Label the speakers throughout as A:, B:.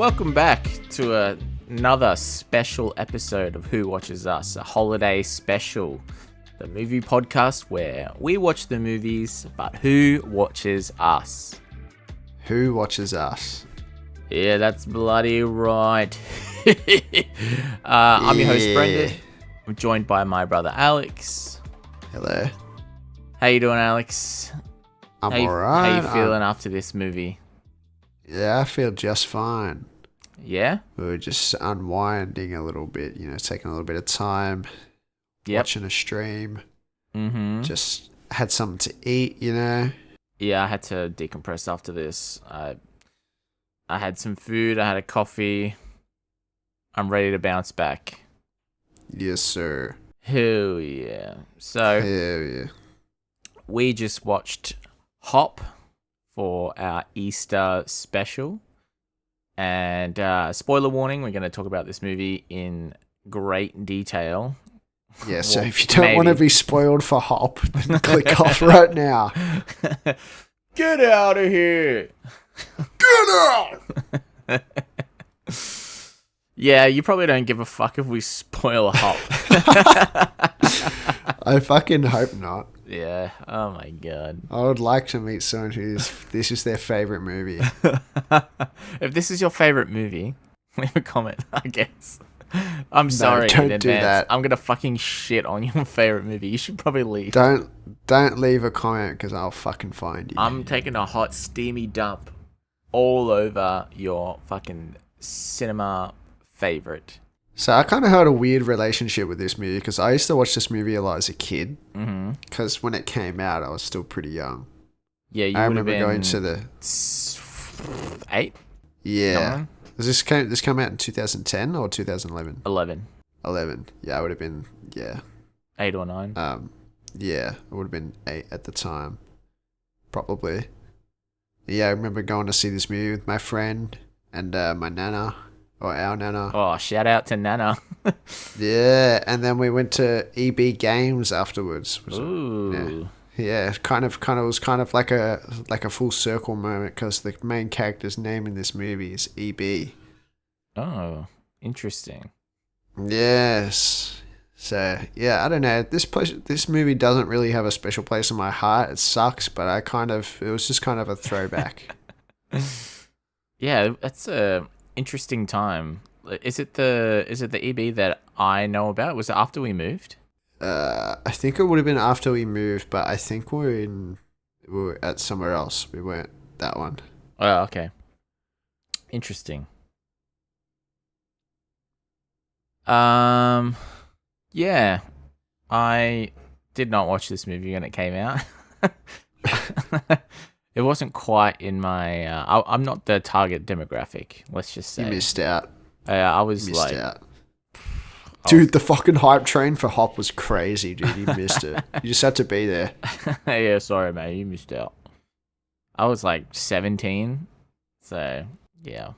A: Welcome back to another special episode of Who Watches Us, a holiday special, the movie podcast where we watch the movies, but who watches us?
B: Who watches us?
A: Yeah, that's bloody right. I'm your host, Brendan. I'm joined by my brother, Alex.
B: Hello.
A: How you doing, Alex?
B: I'm alright.
A: How you feeling after this movie?
B: Yeah, I feel just fine.
A: Yeah?
B: We were just unwinding a little bit, taking a little bit of time, watching a stream.
A: Mm-hmm.
B: Just had something to eat,
A: Yeah, I had to decompress after this. I had some food, I had a coffee. I'm ready to bounce back.
B: Yes, sir.
A: Hell yeah. So,
B: Hell yeah.
A: we just watched Hop for our Easter special. And spoiler warning, we're going to talk about this movie in great detail.
B: Yeah, so if you don't want to be spoiled for Hop, then click off right now.
A: Get out of here!
B: Get out!
A: Yeah, you probably don't give a fuck if we spoil Hop.
B: I fucking hope not.
A: Yeah, oh my god.
B: I would like to meet someone this is their favourite movie.
A: If this is your favourite movie, leave a comment, I guess. I'm sorry
B: don't
A: in
B: do
A: advance.
B: that.
A: I'm gonna fucking shit on your favourite movie. You should probably leave.
B: Don't leave a comment because I'll fucking find you.
A: I'm taking a hot, steamy dump all over your fucking cinema favourite.
B: So I kind of had a weird relationship with this movie because I used to watch this movie a lot as a kid. Because when it came out, I was still pretty young.
A: Yeah, you
B: I
A: would have
B: remember
A: been
B: going to the
A: 8.
B: Yeah. This came out in 2010 or 2011?
A: 11.
B: 11. Yeah, I would have been
A: 8 or 9.
B: Yeah, I would have been 8 at the time, probably. Yeah, I remember going to see this movie with my friend and my nana. Or our nana.
A: Oh, shout out to Nana.
B: Yeah, and then we went to EB Games afterwards.
A: Ooh.
B: Yeah, it was kind of like a full circle moment because the main character's name in this movie is EB.
A: Oh, interesting.
B: Yes. So yeah, I don't know. This movie doesn't really have a special place in my heart. It sucks, but it was just kind of a throwback.
A: Yeah, that's a interesting time. Is it the EB that I know about? Was it after we moved?
B: I think it would have been after we moved, but I think we were at somewhere else. We weren't that one.
A: Oh, okay. Interesting. Yeah, I did not watch this movie when it came out. It wasn't quite in my. I'm not the target demographic. Let's just say
B: You missed out.
A: I was
B: You missed
A: like,
B: out. Dude, the fucking hype train for Hop was crazy, dude. You missed it. You just had to be there.
A: Yeah, sorry, mate. You missed out. I was like 17, so yeah.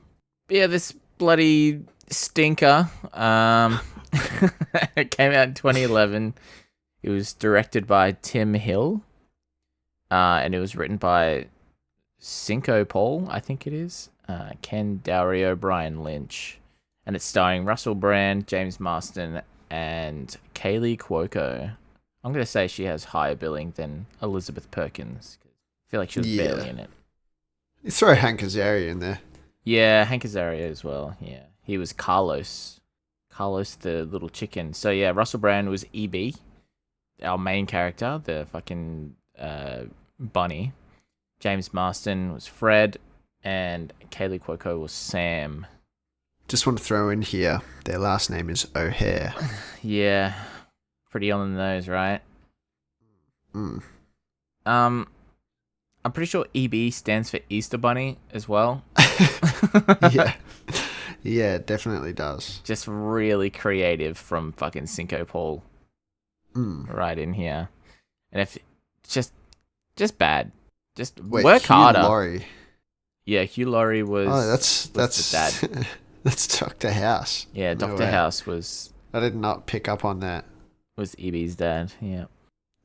A: But yeah, this bloody stinker. It came out in 2011. It was directed by Tim Hill. And it was written by Cinco Paul, I think it is. Ken Dario Brian Lynch. And it's starring Russel Brand, James Marsden, and Kaylee Cuoco. I'm going to say she has higher billing than Elizabeth Perkins. I feel like she was barely in it.
B: You throw Hank Azaria in there.
A: Yeah, Hank Azaria as well. Yeah, he was Carlos. Carlos the little chicken. So yeah, Russell Brand was EB, our main character, the fucking bunny. James Marsden was Fred, and Kaylee Cuoco was Sam.
B: Just want to throw in here, their last name is O'Hare.
A: Yeah, pretty on the nose, right?
B: Mm.
A: I'm pretty sure EB stands for Easter Bunny as well.
B: Yeah, it definitely does.
A: Just really creative from fucking Cinco Paul. Right in here. And if just bad. Just work
B: Hugh
A: harder.
B: Laurie.
A: Yeah, Hugh Laurie was.
B: Oh, that's
A: the dad.
B: That's Dr. House.
A: Yeah,
B: No
A: Dr.
B: way.
A: House was
B: I did not pick up on that.
A: EB's dad. Yeah.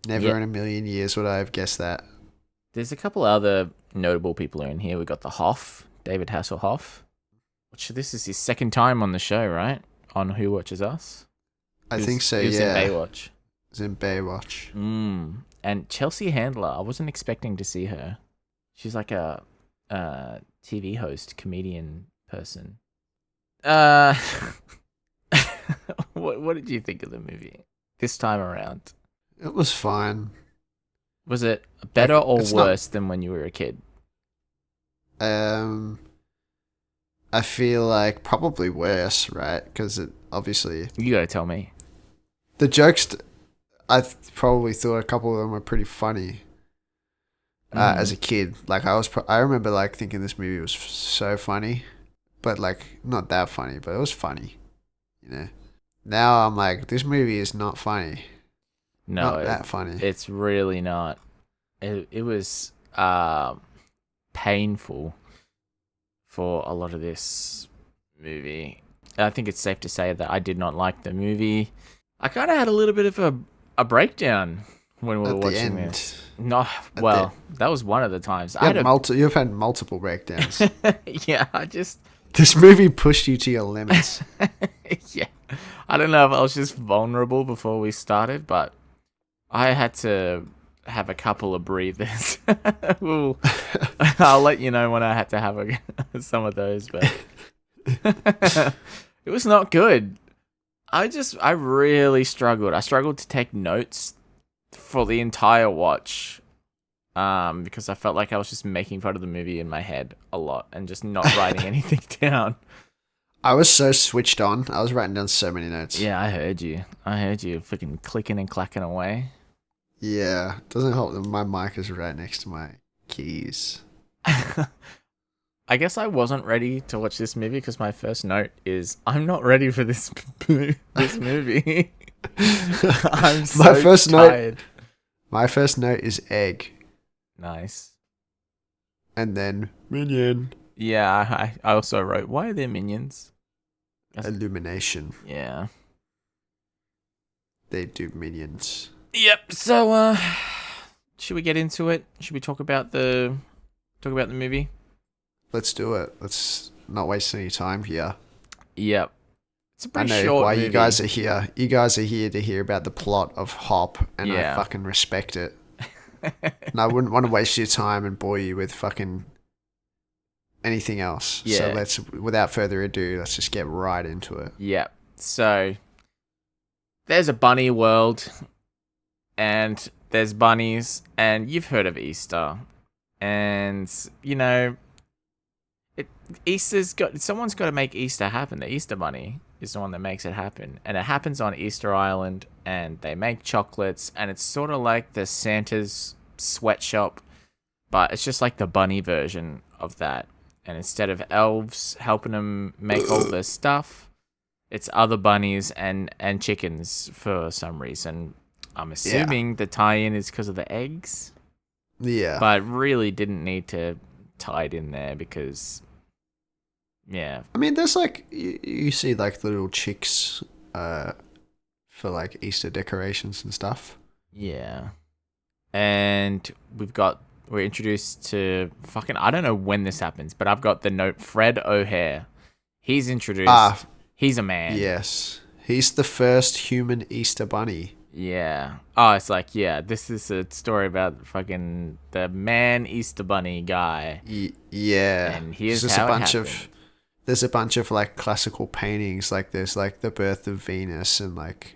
B: Never in a million years would I have guessed that.
A: There's a couple other notable people in here. We got the Hoff, David Hasselhoff. Which this is his second time on the show, right? On Who Watches Us.
B: I think so,
A: He was
B: yeah.
A: in Baywatch.
B: It's in Baywatch.
A: And Chelsea Handler, I wasn't expecting to see her. She's like a TV host, comedian person. What did you think of the movie this time around?
B: It was fine.
A: Was it better or
B: it's
A: worse than when you were a kid?
B: I feel like probably worse, right? Because it obviously
A: You gotta tell me.
B: the jokes. Probably thought a couple of them were pretty funny. As a kid, like I remember like thinking this movie was so funny, but like not that funny, but it was funny, you know. Now I'm like, this movie is not funny.
A: No,
B: Not that funny.
A: It's really not. It was painful for a lot of this movie. I think it's safe to say that I did not like the movie. I kind of had a little bit of a breakdown when we were watching this. No, well, that was one of the times.
B: You've had multiple breakdowns.
A: Yeah,
B: This movie pushed you to your limits.
A: Yeah. I don't know if I was just vulnerable before we started, but I had to have a couple of breathers. I'll let you know when I had to have some of those, but it was not good. I really struggled. I struggled to take notes for the entire watch, because I felt like I was just making fun of the movie in my head a lot and just not writing anything down.
B: I was so switched on. I was writing down so many notes.
A: Yeah, I heard you freaking clicking and clacking away.
B: Yeah, doesn't help that my mic is right next to my keys.
A: I guess I wasn't ready to watch this movie because my first note is I'm not ready for this movie. I'm so tired.
B: My first note is egg.
A: Nice.
B: And then minion.
A: Yeah, I also wrote, why are there minions?
B: Illumination.
A: Yeah.
B: They do minions.
A: Yep. So, should we get into it? Should we talk about the movie?
B: Let's do it. Let's not waste any time here.
A: Yep. It's a pretty short
B: short why
A: movie.
B: you guys are here. You guys are here to hear about the plot of Hop, and
A: Yeah.
B: I fucking respect it. And I wouldn't want to waste your time and bore you with fucking anything else.
A: Yeah.
B: So without further ado, let's just get right into it.
A: Yep. So, there's a bunny world, and there's bunnies, and you've heard of Easter, and you know, someone's got to make Easter happen. The Easter bunny is the one that makes it happen, and it happens on Easter Island, and they make chocolates, and it's sort of like the Santa's sweatshop, but it's just like the bunny version of that. And instead of elves helping them make all the stuff, it's other bunnies and chickens for some reason. I'm assuming the tie-in is because of the eggs.
B: Yeah.
A: But really didn't need to tie it in there because, yeah.
B: I mean, there's like, you see like little chicks for like Easter decorations and stuff.
A: Yeah. And we're introduced to I don't know when this happens, but I've got the note Fred O'Hare. He's introduced. He's a man.
B: Yes. He's the first human Easter bunny.
A: Yeah. Oh, it's like, yeah, this is a story about fucking the man Easter Bunny guy.
B: Yeah.
A: And here's
B: there's
A: how
B: a bunch
A: it
B: of There's a bunch of like classical paintings, like there's like the birth of Venus, and like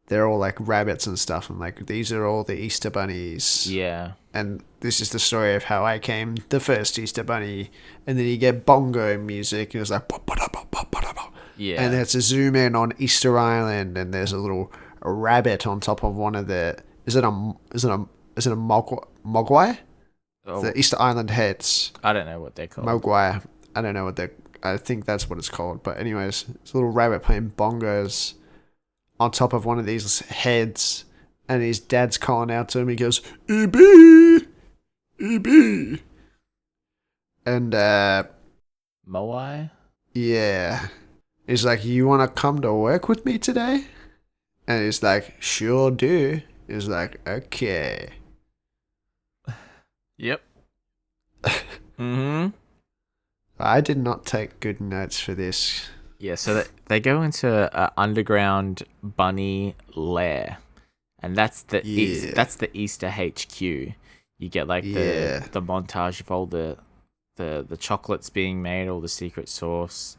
B: they're all like rabbits and stuff, and like these are all the Easter bunnies.
A: Yeah.
B: And this is the story of how I came the first Easter bunny. And then you get bongo music, and it's like
A: Yeah.
B: and it's a zoom in on Easter Island, and there's a rabbit on top of one of the is it a mogwai?
A: Oh,
B: The Easter Island heads.
A: I don't know what they're called.
B: Mogwai. I don't know I think that's what it's called. But anyways, it's a little rabbit playing bongos on top of one of these heads, and his dad's calling out to him. He goes, "EB, EB," and
A: Moai?
B: yeah, he's like, "You want to come to work with me today?" And he's like, "Sure do." He's like, "Okay."
A: Yep. Mm-hmm.
B: I did not take good notes for this.
A: Yeah, so they go into an underground bunny lair, and that's the that's the Easter HQ. You get like the montage of all the chocolates being made, all the secret sauce,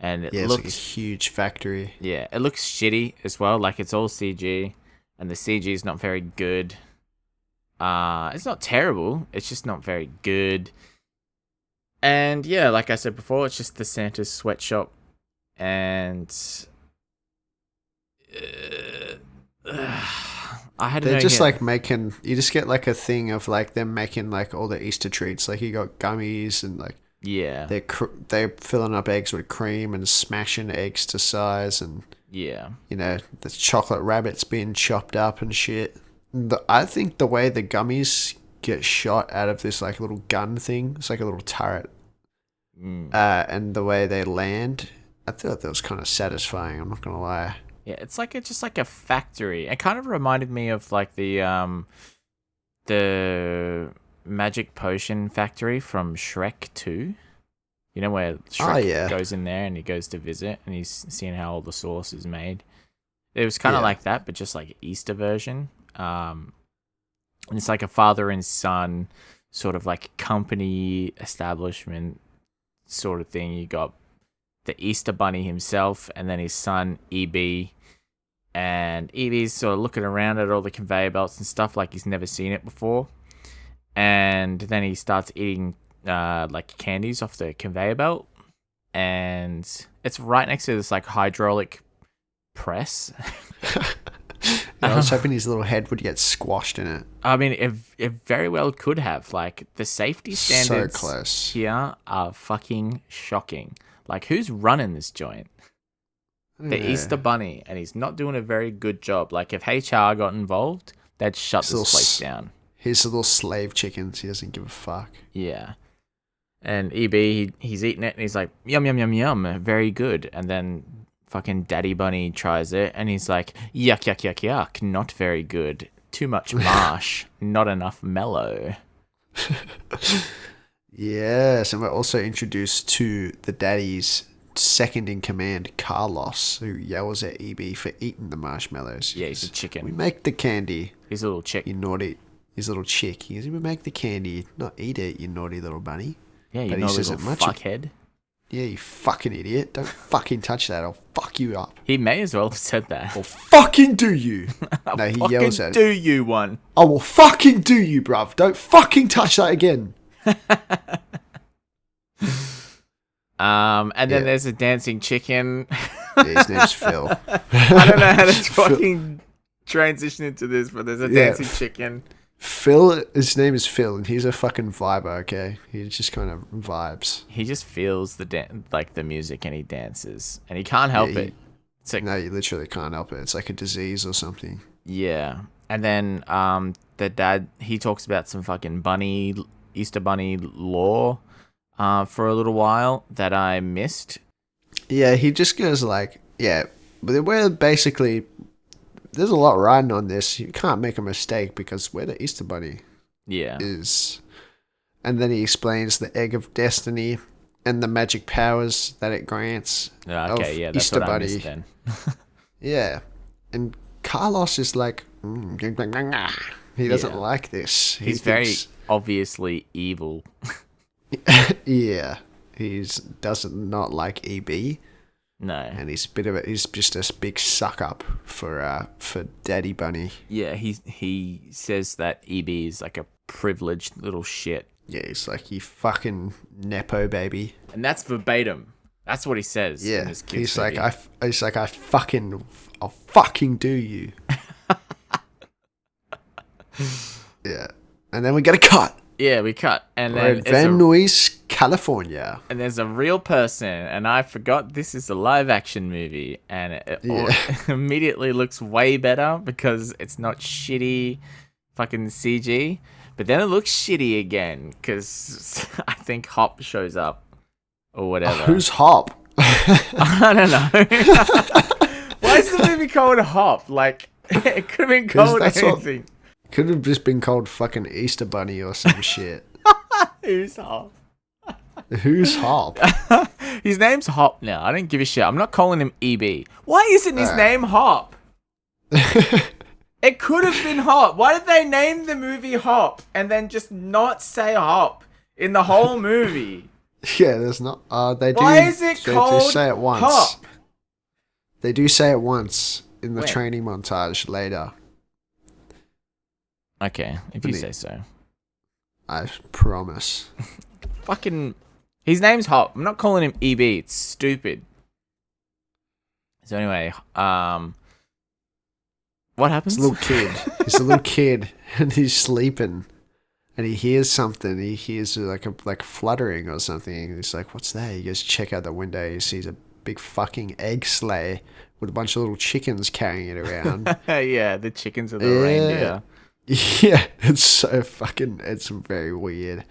A: and it looks
B: like a huge factory.
A: Yeah, it looks shitty as well. Like it's all CG, and the CG is not very good. It's not terrible. It's just not very good. And yeah, like I said before, it's just the Santa's sweatshop, and I had.
B: They're just like making. You just get like a thing of like them making like all the Easter treats. Like you got gummies and like they're filling up eggs with cream and smashing eggs to size, and the chocolate rabbits being chopped up and shit. I think the way the gummies get shot out of this like little gun thing, it's like a little turret, and the way they land, I thought that was kind of satisfying. I'm not gonna lie.
A: Yeah, it's like just like a factory. It kind of reminded me of like the magic potion factory from Shrek 2. You know where Shrek goes in there and he goes to visit and he's seeing how all the sauce is made. It was kind of like that, but just like Easter version. And it's like a father and son sort of like company establishment sort of thing. You got the Easter Bunny himself and then his son EB, and EB's sort of looking around at all the conveyor belts and stuff like he's never seen it before, and then he starts eating like candies off the conveyor belt, and it's right next to this like hydraulic press.
B: I was hoping his little head would get squashed in it.
A: I mean, it very well could have. Like, the safety standards
B: so close
A: here are fucking shocking. Like, who's running this joint? The Easter Bunny, and he's not doing a very good job. Like, if HR got involved, they'd shut this place down.
B: He's a little slave chickens. He doesn't give a fuck.
A: Yeah. And EB, he's eating it, and he's like, yum, yum, yum, yum, very good. And then fucking Daddy Bunny tries it, and he's like, yuck, yuck, yuck, yuck, not very good. Too much marsh, not enough mellow.
B: Yes, and we're also introduced to the daddy's second in command, Carlos, who yells at EB for eating the marshmallows.
A: Yeah, he's a chicken.
B: We make the candy.
A: He's a little chick.
B: You naughty. He's a little chick. He goes, we make the candy, not eat it, you naughty little bunny.
A: Yeah, you naughty little fuckhead.
B: Yeah, you fucking idiot. Don't fucking touch that. I'll fuck you up.
A: He may as well have said that.
B: I'll fucking do you. No, he yells at it.
A: Do you one.
B: I will fucking do you, bruv. Don't fucking touch that again.
A: And then there's a dancing chicken.
B: Yeah, his name's Phil.
A: I don't know how to fucking transition into this, but there's a dancing chicken.
B: Phil, his name is Phil, and he's a fucking viber, okay? He just kind of vibes.
A: He just feels the music, and he dances, and he can't help it. It's like,
B: no, you literally can't help it. It's like a disease or something.
A: Yeah. And then the dad, he talks about some fucking Easter Bunny lore for a little while that I missed.
B: Yeah, he just goes like, but we're basically... There's a lot riding on this. You can't make a mistake because we're the Easter Bunny.
A: Yeah.
B: And then he explains the Egg of Destiny and the magic powers that it grants.
A: Okay, yeah, that's
B: Easter
A: what
B: Bunny.
A: I missed then.
B: Yeah. And Carlos is like, he doesn't like this.
A: He's very obviously evil.
B: Yeah. He does not like EB.
A: No.
B: And he's just a big suck up for Daddy Bunny.
A: Yeah, he says that EB is like a privileged little shit.
B: Yeah, he's like, you fucking nepo baby.
A: And that's verbatim. That's what he says.
B: Yeah,
A: in this
B: he's
A: movie.
B: like, I'll fucking do you. Yeah, and then we get a cut.
A: Yeah, we cut. And
B: we're
A: then
B: in Van Nuys, California.
A: And there's a real person, and I forgot this is a live action movie, and it immediately looks way better because it's not shitty fucking CG. But then it looks shitty again because I think Hop shows up or whatever.
B: Who's Hop?
A: I don't know. Why is the movie called Hop? Like, it could have been called anything.
B: Could have just been called fucking Easter Bunny or some shit.
A: Who's Hop?
B: Who's Hop?
A: His name's Hop now. I don't give a shit. I'm not calling him EB. Why isn't his name Hop? It could have been Hop. Why did they name the movie Hop and then just not say Hop in the whole movie?
B: Yeah, there's not. They do.
A: Why is it
B: they
A: called
B: do say it once.
A: Hop?
B: They do say it once in the
A: When?
B: training montage later.
A: Okay, if you say so.
B: I promise.
A: Fucking, his name's Hop. I'm not calling him EB. It's stupid. So anyway, what happens?
B: He's a little kid. He's a little kid, and he's sleeping, and he hears something. He hears like fluttering or something. He's like, "What's that?" He goes check out the window. He sees a big fucking egg sleigh with a bunch of little chickens carrying it around.
A: Yeah, the chickens are the reindeer.
B: Yeah, it's very weird.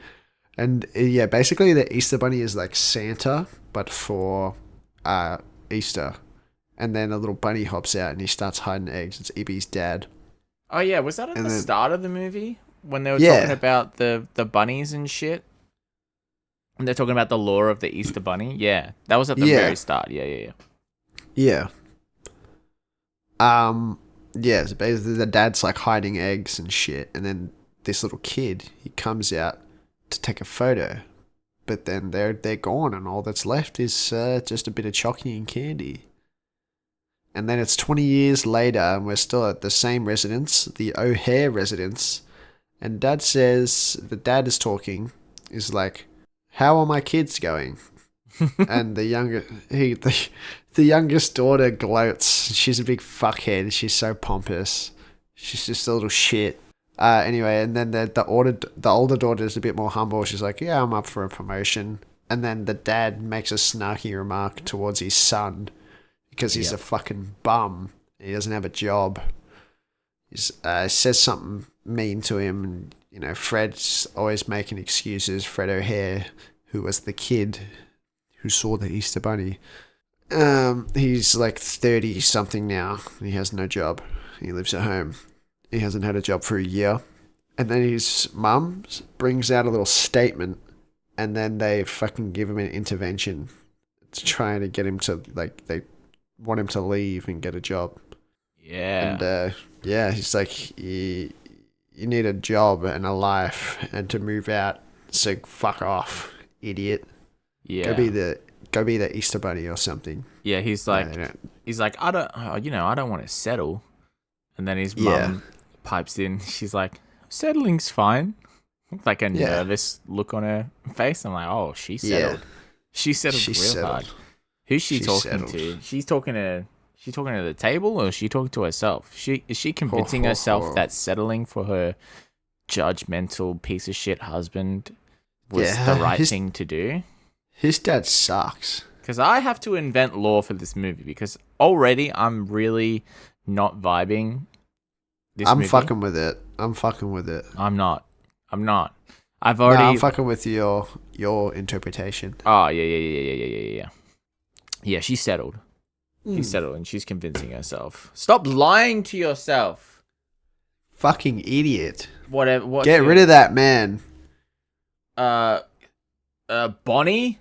B: And yeah, basically the Easter Bunny is like Santa, but for Easter. And then a little bunny hops out and he starts hiding eggs. It's Ibby's dad.
A: Oh yeah, was that at the start of the movie? When they were talking about the bunnies and shit? And they're talking about the lore of the Easter Bunny? Yeah, that was at the very start. Yeah.
B: Yeah. Yeah, so basically the dad's like hiding eggs and shit, and then this little kid, he comes out to take a photo, but then they're gone, and all that's left is just a bit of chocolate and candy. And then it's 20 years later, and we're still at the same residence, the O'Hare residence, and the dad is talking, is like, "How are my kids going?" And the youngest daughter gloats. She's a big fuckhead. She's so pompous. She's just a little shit. Anyway, and then the older daughter is a bit more humble. She's like, "Yeah, I'm up for a promotion." And then the dad makes a snarky remark towards his son because he's a fucking bum. He doesn't have a job. He says something mean to him, and you know, Fred's always making excuses. Fred O'Hare, who was the kid who saw the Easter Bunny. He's like 30 something now. He has no job. He lives at home. He hasn't had a job for a year. And then his mum brings out a little statement, and then they fucking give him an intervention. It's trying to get him to, like, they want him to leave and get a job.
A: Yeah.
B: And he's like, you need a job and a life and to move out, so fuck off, idiot.
A: Yeah.
B: Go be the Easter Bunny or something.
A: Yeah, he's like, I don't want to settle. And then his mum pipes in. She's like, "Settling's fine." Like a nervous look on her face. I'm like, oh, she settled. Yeah. She settled hard. Who's she talking to? She's talking to the table, or is she talking to herself? Is she convincing herself that settling for her judgmental piece of shit husband was the right thing to do?
B: His dad sucks.
A: Because I have to invent lore for this movie, because already I'm really not vibing this movie.
B: I'm fucking with it.
A: I'm not. I've already...
B: I'm fucking with your interpretation.
A: Oh, yeah. Yeah, she's settled. She's settled, and she's convincing herself. Stop lying to yourself.
B: Fucking idiot.
A: Whatever.
B: Get rid of that man.
A: Bonnie?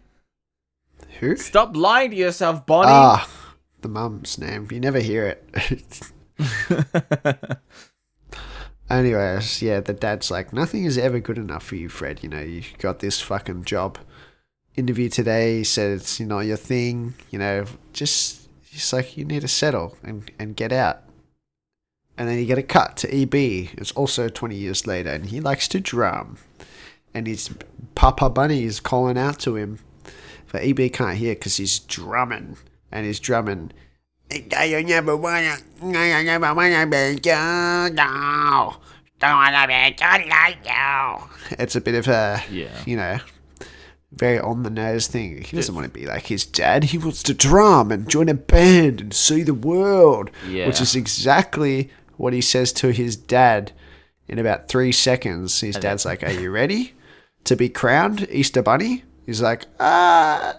B: Who?
A: Stop lying to yourself, Bonnie.
B: Ah, the mum's name. You never hear it. Anyways, yeah, the dad's like, "Nothing is ever good enough for you, Fred. You know, you got this fucking job interview today. He said it's not your thing. You know, just like, you need to settle and get out." And then you get a cut to EB. It's also 20 years later, and he likes to drum. And his Papa Bunny is calling out to him. But EB can't hear because he's drumming. And he's drumming. It's a bit of a, you know, very on the nose thing. He doesn't want to be like his dad. He wants to drum and join a band and see the world. Yeah. Which is exactly what he says to his dad in about 3 seconds. His dad's like, "Are you ready to be crowned Easter Bunny?" He's like, no.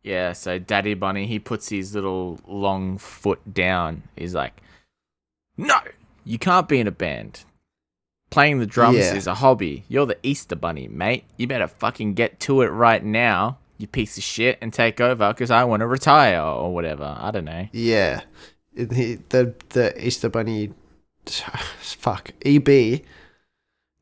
A: Yeah, so Daddy Bunny, he puts his little long foot down. He's like, "No, you can't be in a band. Playing the drums
B: Yeah.
A: is a hobby. You're the Easter Bunny, mate. You better fucking get to it right now, you piece of shit, and take over because I want to retire or whatever. I don't know.
B: Yeah. The Easter Bunny, fuck, EB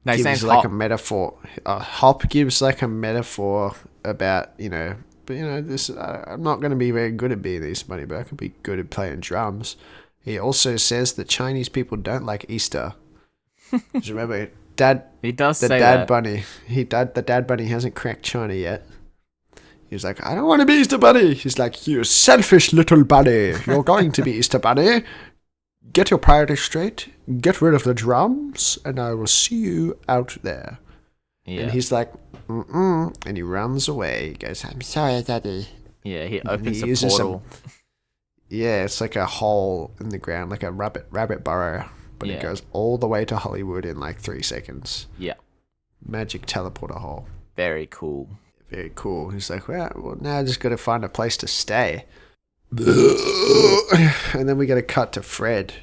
A: No, his
B: gives
A: name's
B: like
A: Hop.
B: a metaphor. Hop gives like a metaphor about, but this, I'm not going to be very good at being the Easter Bunny, but I could be good at playing drums. He also says that Chinese people don't like Easter. Just remember,
A: He does
B: the
A: say
B: dad
A: that.
B: bunny, the dad bunny hasn't cracked China yet. He was like, I don't want to be Easter Bunny. He's like, you selfish little bunny. You're going to be Easter Bunny. Get your priorities straight. Get rid of the drums, and I will see you out there.
A: Yeah.
B: And he's like, and he runs away. He goes, I'm sorry, Daddy.
A: Yeah, he
B: And
A: opens
B: he
A: a
B: uses
A: portal.
B: Yeah, it's like a hole in the ground, like a rabbit burrow. But
A: Yeah.
B: it goes all the way to Hollywood in like 3 seconds.
A: Yeah.
B: Magic teleporter hole.
A: Very cool.
B: Very cool. He's like, well, now I just got to find a place to stay. And then we got to cut to Fred.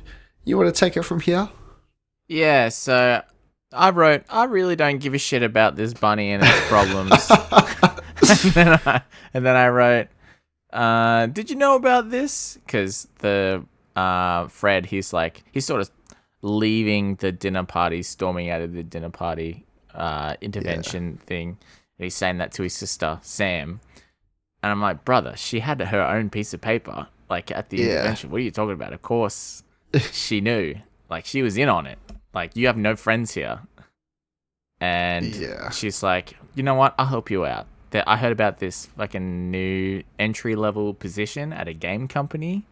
B: You want to take it from here?
A: Yeah, so I wrote, I really don't give a shit about this bunny and its problems. and then I wrote, did you know about this? Because the Fred, he's sort of leaving the dinner party, storming out of the dinner party intervention thing. And he's saying that to his sister, Sam. And I'm like, brother, she had her own piece of paper, like, at the intervention. What are you talking about? Of course, she knew. Like, she was in on it. Like, you have no friends here. And she's like, you know what? I'll help you out. I heard about this, like, a new entry-level position at a game company.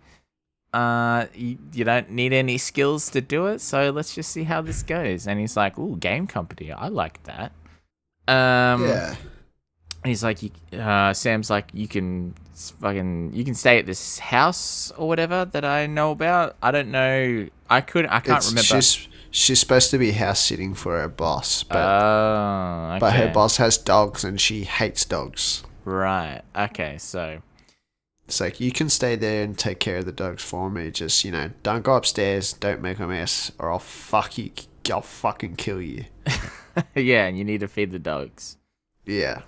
A: You don't need any skills to do it, so let's just see how this goes. And he's like, ooh, game company. I like that. He's like, Sam's like, you can stay at this house or whatever that I know about. I don't know. I can't remember.
B: She's supposed to be house sitting for her boss, but
A: okay.
B: but her boss has dogs and she hates dogs.
A: Right. Okay. So
B: it's like, you can stay there and take care of the dogs for me. Just, don't go upstairs, don't make a mess, or I'll fucking kill you.
A: Yeah, and you need to feed the dogs.
B: Yeah.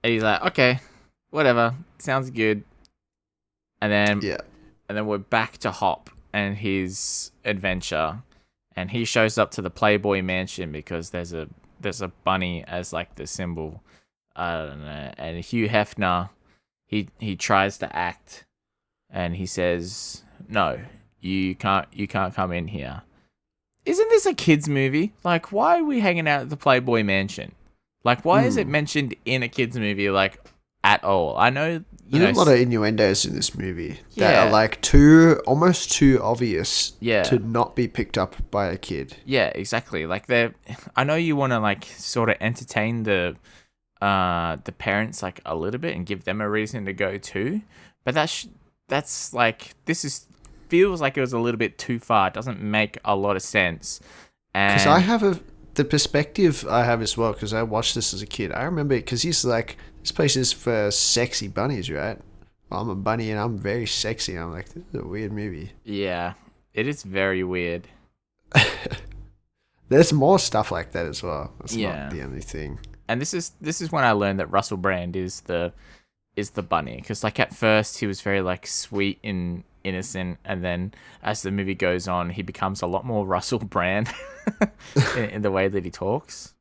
A: And he's like, okay, whatever, sounds good. And then we're back to Hop and his adventure, and he shows up to the Playboy Mansion because there's a bunny as like the symbol. I don't know. And Hugh Hefner, he tries to act, and he says, "No, you can't come in here." Isn't this a kids movie? Like, why are we hanging out at the Playboy Mansion? Like, why is it mentioned in a kids movie, like, at all? I know,
B: there's a lot of innuendos in this movie that
A: Yeah.
B: are like almost too obvious to not be picked up by a kid.
A: Yeah, exactly. Like, I know you want to, like, sort of entertain the parents, like, a little bit and give them a reason to go too, but that's like, feels like it was a little bit too far. It doesn't make a lot of sense.
B: Because I have the perspective I have as well, because I watched this as a kid. I remember it because he's like, this place is for sexy bunnies, right? Well, I'm a bunny and I'm very sexy. I'm like, this is a weird movie.
A: Yeah, it is very weird.
B: There's more stuff like that as well. That's not the only thing.
A: And this is when I learned that Russel Brand is the bunny, because like at first he was very like sweet and innocent, and then as the movie goes on he becomes a lot more Russell Brand in the way that he talks.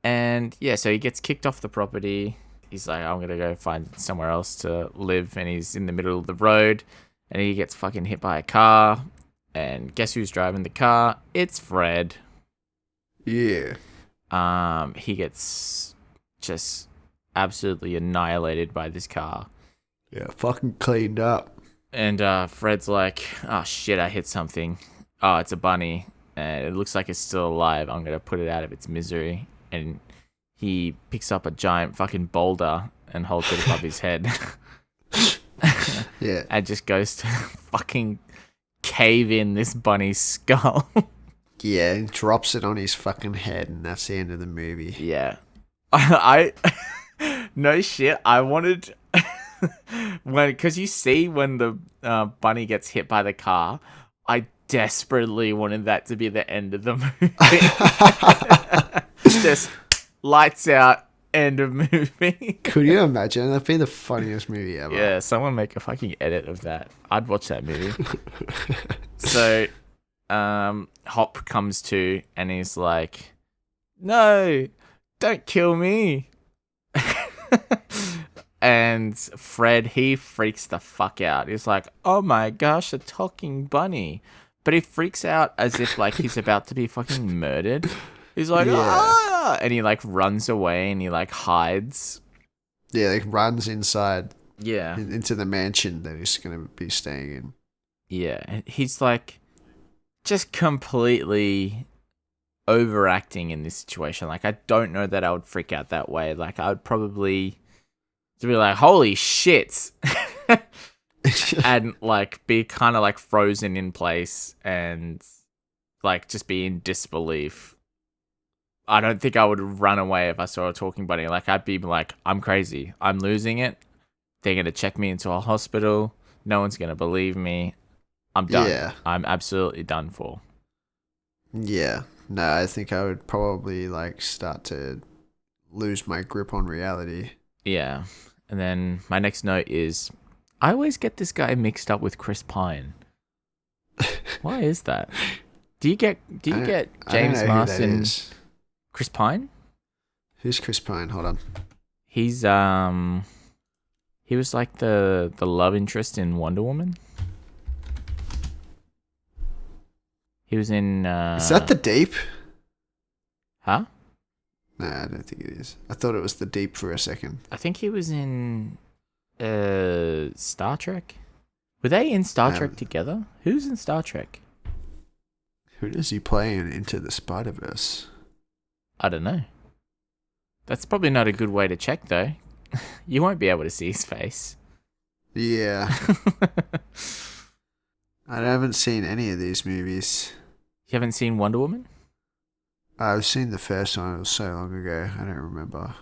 A: And yeah, so he gets kicked off the property. He's like, I'm gonna go find somewhere else to live, and he's in the middle of the road and he gets fucking hit by a car, and guess who's driving the car? It's Fred.
B: Yeah.
A: He gets just absolutely annihilated by this car.
B: Yeah, fucking cleaned up.
A: And Fred's like, oh shit, I hit something. Oh, it's a bunny. And it looks like it's still alive. I'm going to put it out of its misery. And he picks up a giant fucking boulder and holds it above his head.
B: Yeah.
A: And just goes to fucking cave in this bunny's skull.
B: Yeah, and drops it on his fucking head, and that's the end of the movie.
A: Yeah. I no shit. I wanted because you see when the bunny gets hit by the car, I desperately wanted that to be the end of the movie. Just lights out, end of movie.
B: Could you imagine? That'd be the funniest movie ever.
A: Yeah, someone make a fucking edit of that. I'd watch that movie. So, Hop comes to and he's like, "No, don't kill me." And Fred, he freaks the fuck out. He's like, "Oh my gosh, a talking bunny." But he freaks out as if like he's about to be fucking murdered. He's like, "Ah!" And he like runs away and he like hides.
B: Yeah, like runs inside.
A: Yeah.
B: Into the mansion that he's going to be staying in.
A: Yeah. And he's like just completely overacting in this situation. Like, I don't know that I would freak out that way. Like, I would probably be like, "Holy shit." And like be kind of like frozen in place and like just be in disbelief. I don't think I would run away if I saw a talking bunny. Like, I'd be like, "I'm crazy. I'm losing it. They're going to check me into a hospital. No one's going to believe me. I'm done.
B: Yeah.
A: I'm absolutely done for."
B: Yeah. No, I think I would probably like start to lose my grip on reality.
A: Yeah. And then my next note is, I always get this guy mixed up with Chris Pine. Why is that? Do you get James Marsden, Chris Pine?
B: Who's Chris Pine? Hold on.
A: He's he was like the love interest in Wonder Woman. He was in
B: Is that the Deep?
A: Huh?
B: Nah, I don't think it is. I thought it was the Deep for a second.
A: I think he was in Star Trek. Were they in Star Trek together? Who's in Star Trek?
B: Who does he play in Into the Spider-Verse?
A: I don't know. That's probably not a good way to check, though. You won't be able to see his face.
B: Yeah. I haven't seen any of these movies.
A: You haven't seen Wonder Woman?
B: I've seen the first one. It was so long ago. I don't remember.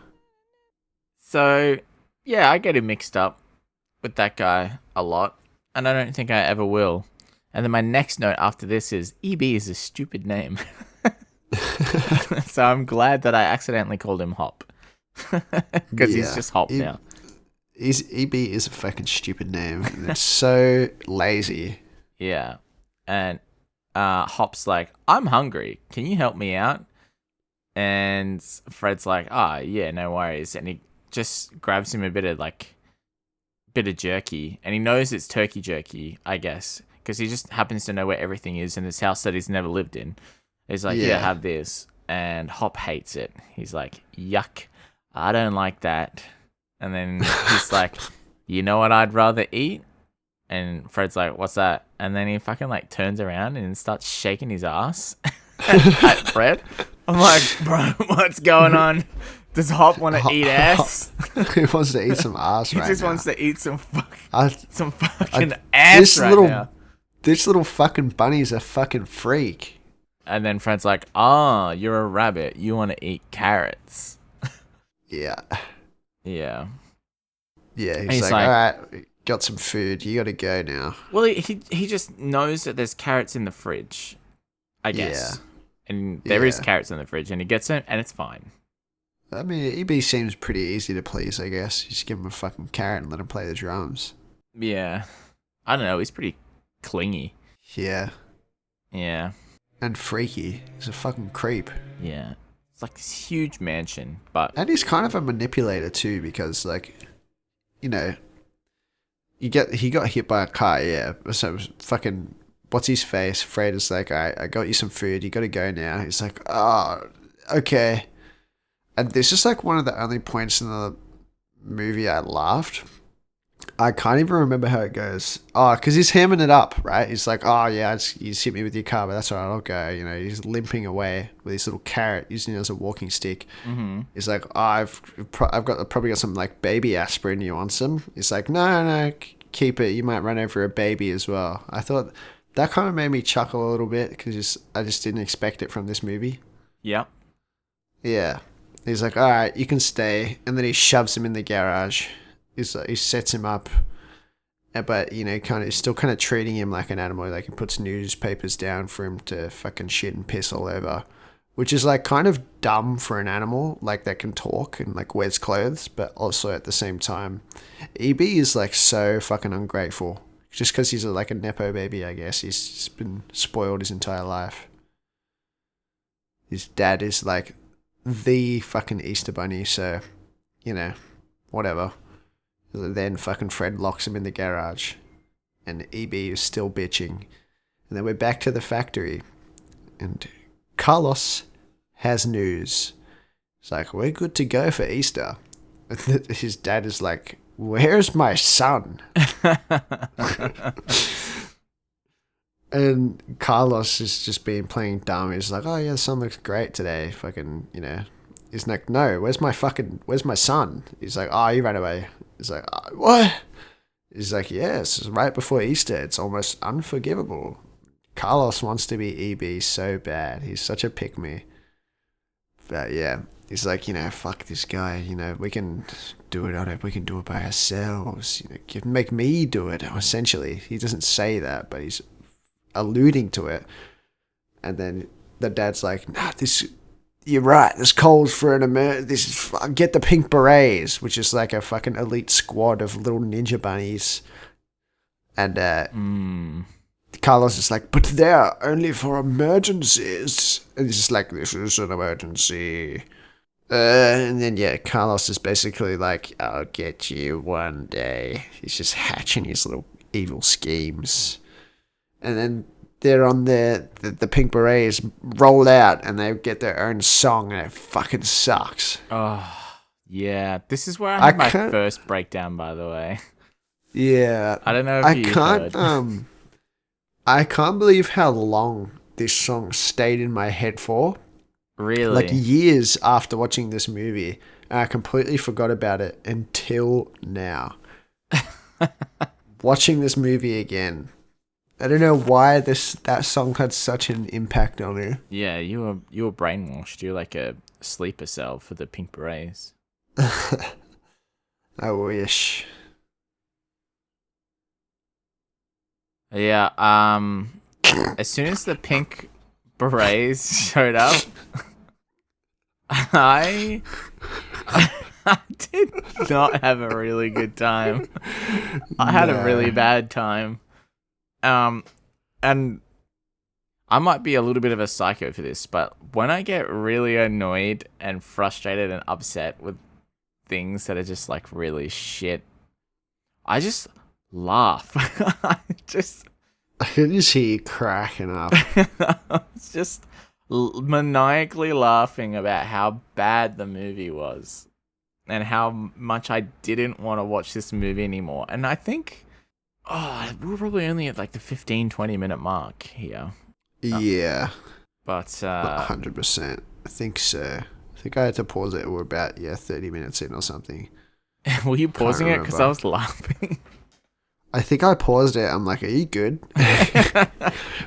A: So, yeah, I get him mixed up with that guy a lot. And I don't think I ever will. And then my next note after this is, EB is a stupid name. So I'm glad that I accidentally called him Hop. Because he's just Hop now.
B: EB is a fucking stupid name. And it's so lazy.
A: Yeah. And Hop's like, "I'm hungry. Can you help me out?" And Fred's like, "Yeah, no worries." And he just grabs him a bit of jerky. And he knows it's turkey jerky, I guess. Because he just happens to know where everything is in this house that he's never lived in. He's like, "Yeah, have this." And Hop hates it. He's like, "Yuck. I don't like that." And then he's like, "You know what I'd rather eat?" And Fred's like, "What's that?" And then he fucking like turns around and starts shaking his ass at Fred. I'm like, "Bro, what's going on? Does Hop want to eat ass?"
B: He wants to eat some ass right now.
A: He just wants to eat some fucking ass
B: now. This little fucking bunny's a fucking freak.
A: And then Fred's like, "You're a rabbit. You want to eat carrots."
B: Yeah.
A: Yeah.
B: Yeah, he's like, "All right, got some food. You got to go now."
A: Well, he just knows that there's carrots in the fridge, I guess. Yeah. And there is carrots in the fridge, and he gets them, and it's fine.
B: I mean, EB seems pretty easy to please, I guess. You just give him a fucking carrot and let him play the drums.
A: Yeah. I don't know. He's pretty clingy.
B: Yeah.
A: Yeah.
B: And freaky. He's a fucking creep.
A: Yeah. It's like this huge mansion, but...
B: And he's kind of a manipulator too, because, like, you know, he got hit by a car, yeah. So fucking, what's his face? Fred is like, I got you some food. You got to go now. He's like, "Oh, okay." And this is like one of the only points in the movie I laughed. I can't even remember how it goes. Oh, because he's hamming it up, right? He's like, "Oh, yeah, you just hit me with your car, but that's all right, I'll go." You know, he's limping away with his little carrot, using it as a walking stick.
A: Mm-hmm.
B: He's like, "Oh, I've probably got some, like, baby aspirin. You want some?" He's like, No, keep it. You might run over a baby as well." I thought that kind of made me chuckle a little bit, because I just didn't expect it from this movie.
A: Yep.
B: Yeah. He's like, "All right, you can stay." And then he shoves him in the garage. He sets him up, but still kind of treating him like an animal. Like he puts newspapers down for him to fucking shit and piss all over, which is like kind of dumb for an animal like that can talk and like wears clothes, but also at the same time, EB is like so fucking ungrateful just because he's like a nepo baby. I guess he's just been spoiled his entire life. His dad is like the fucking Easter bunny, so whatever. Then fucking Fred locks him in the garage, and EB is still bitching. And then we're back to the factory, and Carlos has news. It's like, we're good to go for Easter. And his dad is like, where's my son? And Carlos is just playing dumb. He's like, oh yeah, the sun looks great today. Fucking, He's like, no, where's my son? He's like, oh, he ran away. He's like, what? He's like, yes, it's right before Easter. It's almost unforgivable. Carlos wants to be EB so bad. He's such a pick-me. But yeah, he's like, fuck this guy. We can do it on it. We can do it by ourselves. Make me do it, essentially. He doesn't say that, but he's alluding to it. And then the dad's like, nah, you're right. This calls for get the pink berets, which is like a fucking elite squad of little ninja bunnies. And Carlos is like, but they're only for emergencies. And he's just like, this is an emergency. And then Carlos is basically like, I'll get you one day. He's just hatching his little evil schemes. And then they're on the pink berets roll out and they get their own song and it fucking sucks.
A: Oh, yeah. This is where I had my first breakdown, by the way.
B: Yeah.
A: I don't know if you heard.
B: I can't believe how long this song stayed in my head for.
A: Really?
B: Like years after watching this movie. And I completely forgot about it until now. Watching this movie again. I don't know why that song had such an impact on me.
A: Yeah, you were brainwashed. You're like a sleeper cell for the pink berets.
B: I wish.
A: Yeah, as soon as the pink berets showed up, I did not have a really good time. I had a really bad time. And I might be a little bit of a psycho for this, but when I get really annoyed and frustrated and upset with things that are just like really shit, I just laugh. I
B: can just hear you cracking up.
A: It's just maniacally laughing about how bad the movie was and how much I didn't want to watch this movie anymore. And I think, we're probably only at like the 15-20 minute mark here.
B: Yeah.
A: But
B: 100%. I think so. I think I had to pause it. We're about 30 minutes in or something.
A: Were you pausing it because I was laughing?
B: I think I paused it. I'm like, are you good?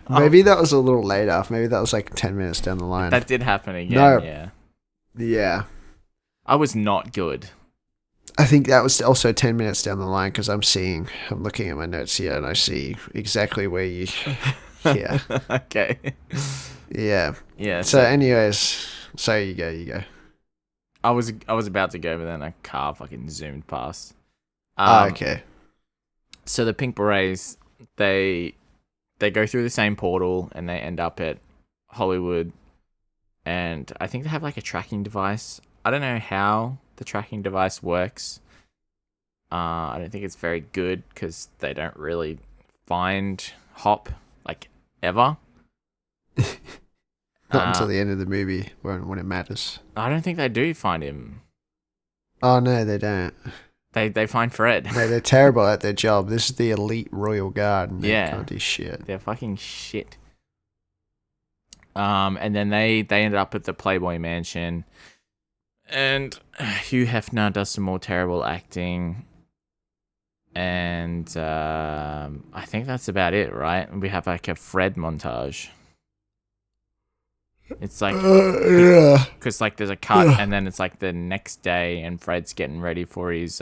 B: Maybe that was a little later. Maybe that was like 10 minutes down the line.
A: That did happen again,
B: no.
A: Yeah.
B: Yeah.
A: I was not good.
B: I think that was also 10 minutes down the line because I'm looking at my notes here and I see exactly where you... Yeah.
A: Okay.
B: Yeah.
A: Yeah.
B: So anyways, so you go.
A: I was about to go, but then a car fucking zoomed past.
B: Okay.
A: So the pink berets, they go through the same portal and they end up at Hollywood, and I think they have like a tracking device. I don't know how the tracking device works. I don't think it's very good because they don't really find Hop like ever.
B: Not until the end of the movie when it matters.
A: I don't think they do find him.
B: Oh no, they don't.
A: They find Fred.
B: No, they're terrible at their job. This is the elite royal guard, and they
A: Yeah.
B: can't do shit.
A: They're fucking shit. And then they ended up at the Playboy Mansion, and Hugh Hefner does some more terrible acting, and I think that's about it, right? We have like a Fred montage. It's like, because like there's a cut, and then it's like the next day, and Fred's getting ready for his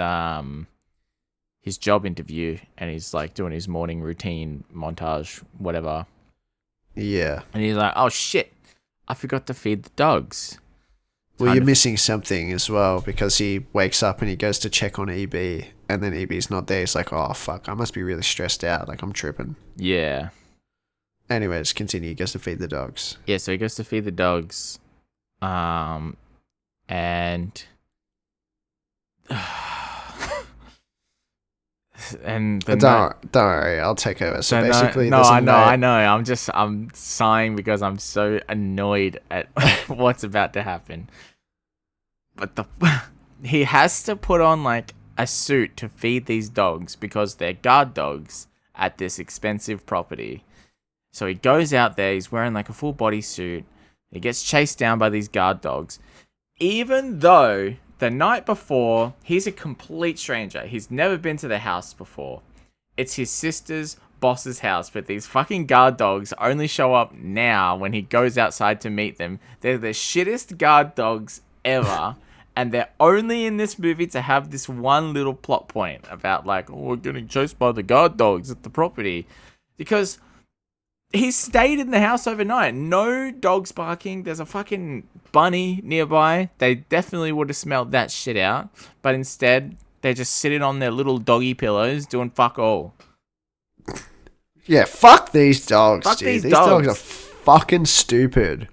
A: his job interview, and he's like doing his morning routine montage, whatever.
B: Yeah.
A: And he's like, "Oh shit, I forgot to feed the dogs."
B: Well, you're missing something as well, because he wakes up and he goes to check on EB, and then EB's not there. He's like, "Oh fuck, I must be really stressed out. Like I'm tripping."
A: Yeah.
B: Anyways, continue. He goes to feed the dogs.
A: Yeah, so he goes to feed the dogs, and and
B: don't worry, I'll take over. So basically,
A: I know. I'm sighing because I'm so annoyed at what's about to happen. But he has to put on like a suit to feed these dogs because they're guard dogs at this expensive property. So he goes out there. He's wearing like a full body suit. He gets chased down by these guard dogs, even though the night before, he's a complete stranger. He's never been to the house before. It's his sister's boss's house, but these fucking guard dogs only show up now when he goes outside to meet them. They're the shittest guard dogs ever, and they're only in this movie to have this one little plot point about like, oh, we're getting chased by the guard dogs at the property. Because he stayed in the house overnight. No dogs barking. There's a fucking bunny nearby. They definitely would have smelled that shit out. But instead, they're just sitting on their little doggy pillows doing fuck all.
B: Yeah, fuck these dogs,
A: fuck
B: dude.
A: These
B: dogs are fucking stupid.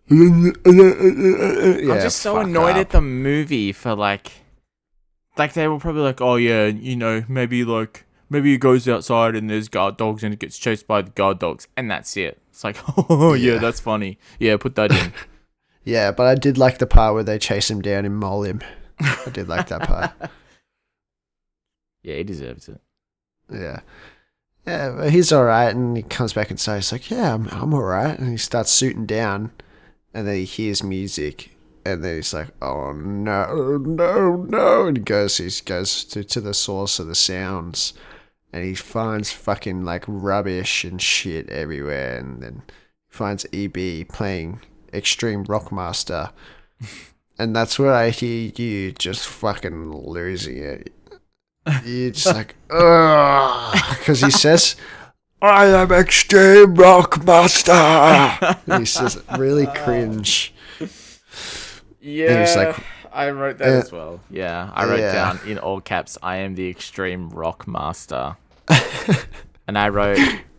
A: I'm just so annoyed at the movie for like they were probably like, oh yeah, you know, maybe he goes outside and there's guard dogs and it gets chased by the guard dogs. And that's it. It's like, oh, yeah, that's funny. Yeah, put that in.
B: Yeah, but I did like the part where they chase him down and maul him. I did like that part.
A: Yeah, he deserves it.
B: Yeah. Yeah, but he's all right. And he comes back inside. He's like, yeah, I'm all right. And he starts suiting down. And then he hears music. And then he's like, oh, no. And he goes to the source of the sounds. And he finds fucking like rubbish and shit everywhere. And then finds EB playing Extreme Rockmaster. And that's where I hear you just fucking losing it. You're just like, ugh. Because he says, I am Extreme Rockmaster. He says really cringe.
A: Yeah. And he's like, I wrote that as well. Yeah, I wrote down in all caps, I am the Extreme Rock Master. And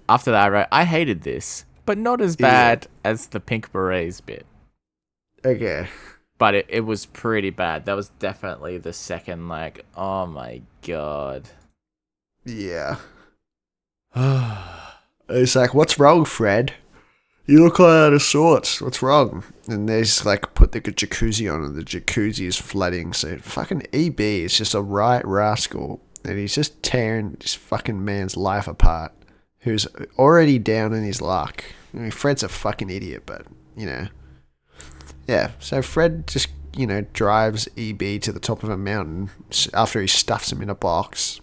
A: after that, I hated this, but not as bad as the Pink Berets bit.
B: Okay.
A: But it was pretty bad. That was definitely the second, like, oh my god.
B: Yeah. It's like, what's wrong, Fred? You look out of sorts. What's wrong? And they just like put the jacuzzi on and the jacuzzi is flooding. So fucking EB is just a right rascal. And he's just tearing this fucking man's life apart. Who's already down in his luck. I mean, Fred's a fucking idiot, but, you know. Yeah, so Fred just, you know, drives EB to the top of a mountain after he stuffs him in a box.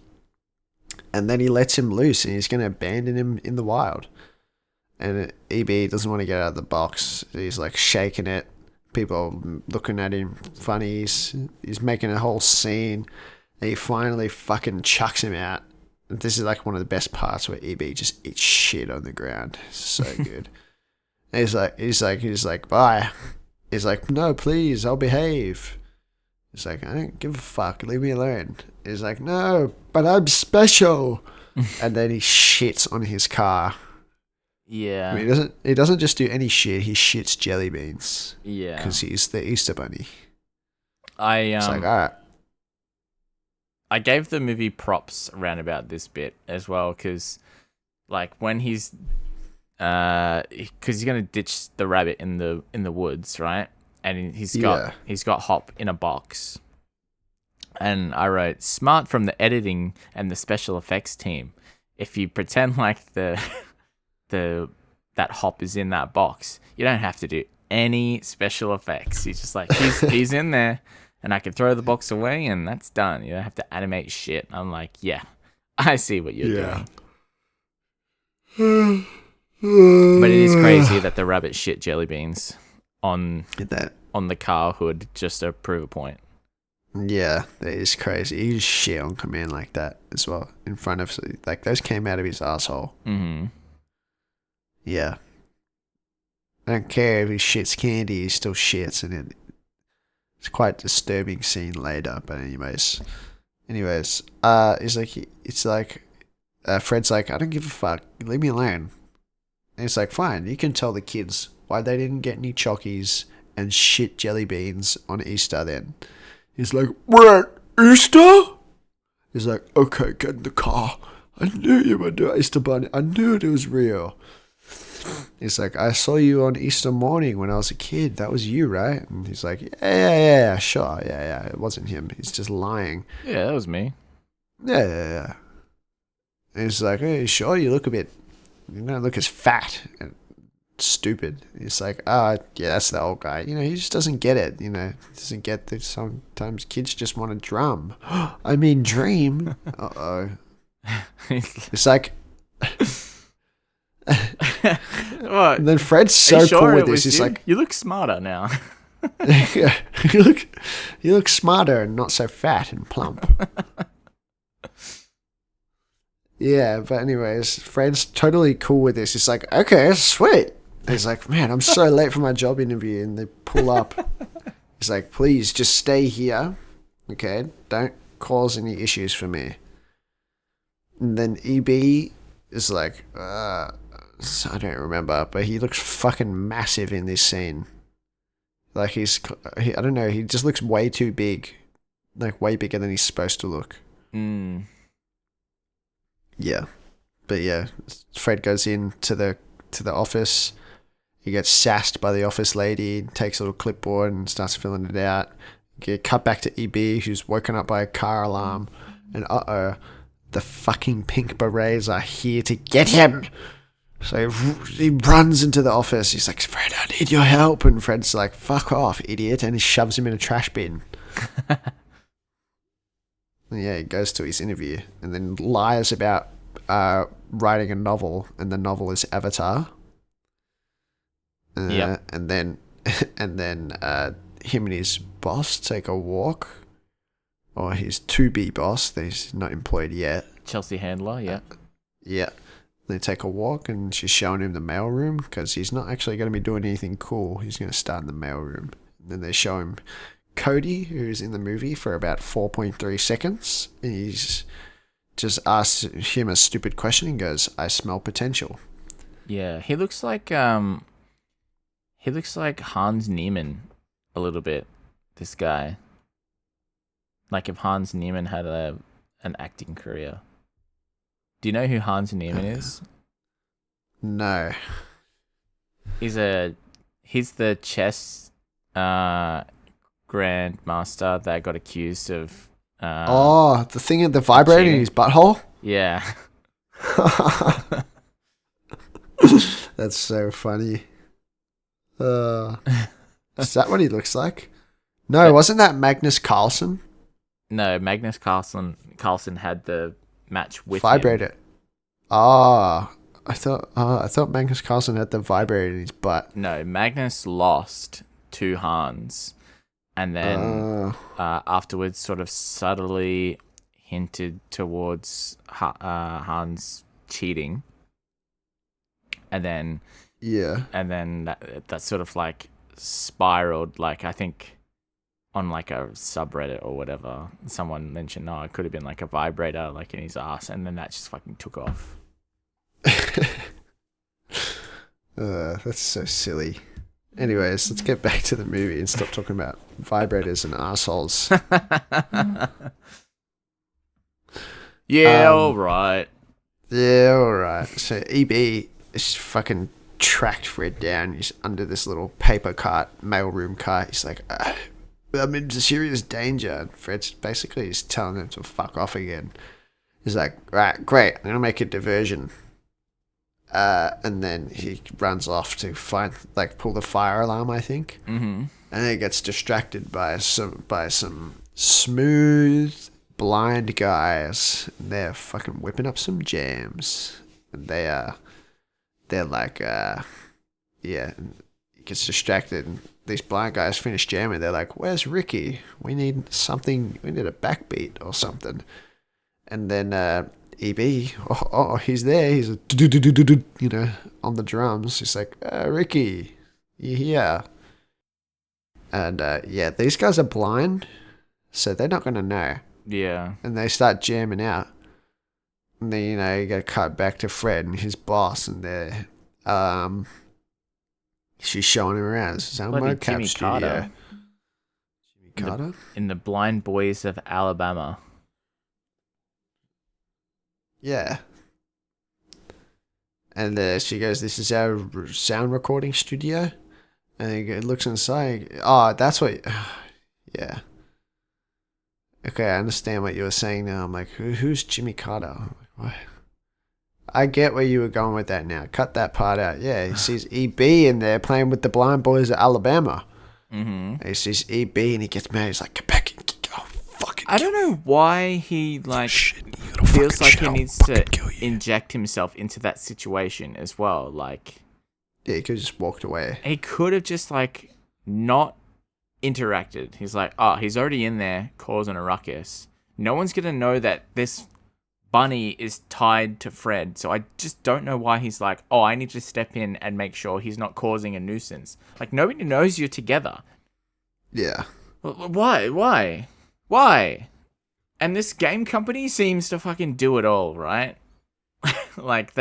B: And then he lets him loose and he's going to abandon him in the wild. And EB doesn't want to get out of the box. He's like shaking it. People looking at him funny. He's making a whole scene. And he finally fucking chucks him out. This is like one of the best parts where EB just eats shit on the ground. So good. And he's like, bye. He's like, no, please, I'll behave. He's like, I don't give a fuck. Leave me alone. He's like, no, but I'm special. And then he shits on his car.
A: Yeah.
B: I mean, he doesn't just do any shit. He shits jelly beans.
A: Yeah.
B: Because he's the Easter Bunny.
A: It's
B: like, all right.
A: I gave the movie props around about this bit as well, because like when he's because he's gonna ditch the rabbit in the woods, right? And he's got Hop in a box. And I wrote, smart from the editing and the special effects team. If you pretend like that Hop is in that box, you don't have to do any special effects. He's just like, he's in there. And I can throw the box away, and that's done. You don't have to animate shit. I'm like, yeah, I see what you're doing. But it is crazy that the rabbit shit jelly beans on the car hood just to prove a point.
B: Yeah, that is crazy. He just shit on command like that as well in front of like those came out of his asshole.
A: Mm-hmm.
B: Yeah, I don't care if he shits candy, he still shits, and it's quite a disturbing scene later. But anyways, it's like Fred's like, I don't give a fuck, leave me alone. And it's like, fine, you can tell the kids why they didn't get any chockies and shit jelly beans on Easter then. He's like, we're at Easter? He's like, okay, get in the car. I knew you were the Easter bunny. I knew it was real. He's like, I saw you on Easter morning when I was a kid. That was you, right? And he's like, yeah, sure. Yeah, it wasn't him. He's just lying.
A: Yeah, that was me.
B: Yeah. And he's like, hey, sure, you don't look as fat and stupid. He's like, yeah, that's the old guy. He just doesn't get it. He doesn't get that sometimes kids just want to drum. I mean, dream. Uh-oh. It's like...
A: What?
B: And then Fred's so cool with this. He's
A: you?
B: like,
A: you look smarter now.
B: yeah, you look smarter and not so fat and plump. Yeah, but anyways, Fred's totally cool with this. He's like, okay, sweet. He's like, man, I'm so late for my job interview. And they pull up. He's like, please just stay here. Okay, don't cause any issues for me. And then EB is like, I don't remember, but he looks fucking massive in this scene. Like I don't know, he just looks way too big. Like way bigger than he's supposed to look.
A: Mm.
B: Yeah. But yeah, Fred goes in to the office. He gets sassed by the office lady, takes a little clipboard and starts filling it out. Get cut back to EB, who's woken up by a car alarm. And the fucking pink berets are here to get him. So he runs into the office. He's like, Fred, I need your help. And Fred's like, fuck off, idiot. And he shoves him in a trash bin. Yeah, he goes to his interview and then lies about writing a novel. And the novel is Avatar.
A: Yep.
B: And then him and his boss take a walk. Or his to-be boss. He's not employed yet.
A: Chelsea Handler, yeah.
B: Yeah. They take a walk and she's showing him the mailroom because he's not actually going to be doing anything cool. He's going to start in the mailroom. And then they show him Cody, who's in the movie for about 4.3 seconds. And he's just asks him a stupid question and goes, I smell potential.
A: Yeah, he looks like Hans Niemann a little bit, this guy. Like if Hans Niemann had an acting career. Do you know who Hans Niemann is?
B: No.
A: He's the chess grandmaster that got accused of
B: the thing at the vibrator in his butthole?
A: Yeah.
B: That's so funny. Is that what he looks like? No, wasn't that Magnus Carlsen?
A: No, Magnus Carlsen had the match with
B: vibrator.
A: him.
B: I thought Magnus Carlsen had the vibrator in his butt.
A: No, Magnus lost to Hans, and then afterwards sort of subtly hinted towards Hans cheating, and then that sort of like spiraled. Like I think on like a subreddit or whatever, someone mentioned, it could have been like a vibrator like in his ass, and then that just fucking took off.
B: That's so silly. Anyways, let's get back to the movie and stop talking about vibrators and assholes.
A: Yeah, alright.
B: Yeah, alright. So EB is fucking tracked Fred down. He's under this little paper cart, mailroom cart. He's like, I'm in serious danger. And Fred's basically just telling him to fuck off again. He's like, right, great, I'm gonna make a diversion. And then he runs off to pull the fire alarm, I think.
A: Mm-hmm.
B: And then he gets distracted by some smooth, blind guys. And they're fucking whipping up some jams. And they're like, he gets distracted. And these blind guys finish jamming. They're like, "Where's Ricky? We need something. We need a backbeat or something." And then EB, he's there. He's on the drums. He's like, "Ricky, you here?" And these guys are blind, so they're not gonna know.
A: Yeah.
B: And they start jamming out. And then, you get cut back to Fred and his boss, and they're, she's showing him around. This is our mocap
A: Jimmy
B: studio.
A: Carter.
B: Jimmy Carter?
A: In the Blind Boys of Alabama.
B: Yeah. And she goes, "This is our sound recording studio." And he looks inside. Oh, that's what... Yeah. Okay, I understand what you were saying now. I'm like, who's Jimmy Carter? I'm like, what? I get where you were going with that now. Cut that part out. Yeah, he sees EB in there playing with the Blind Boys of Alabama.
A: Mm-hmm.
B: And he sees EB and he gets mad. He's like, "Get back and fucking
A: I don't know why he feels like he needs to inject himself into that situation as well. Like,
B: yeah, he could have just walked away.
A: He could have just not interacted. He's like, oh, he's already in there causing a ruckus. No one's gonna know that this bunny is tied to Fred, so I just don't know why he's like, oh, I need to step in and make sure he's not causing a nuisance. Like, nobody knows you're together.
B: Yeah.
A: Why? And this game company seems to fucking do it all, right? Like,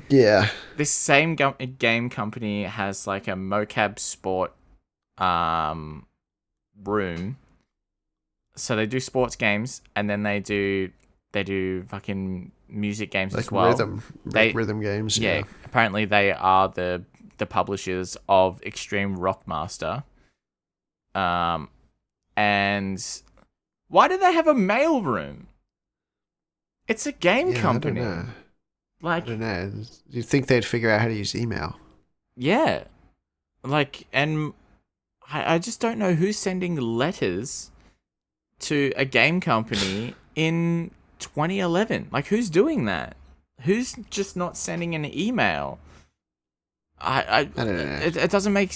B: Yeah.
A: This same game company has like a mocap sport room. So they do sports games, and then they do fucking music games as well.
B: Rhythm games. Yeah.
A: Apparently they are the publishers of Extreme Rockmaster. And why do they have a mail room? It's a game company.
B: I don't know.
A: I
B: don't know. You'd think they'd figure out how to use email.
A: Yeah. And I just don't know who's sending letters to a game company in 2011. Like, who's doing that? Who's just not sending an email? I don't know. It doesn't make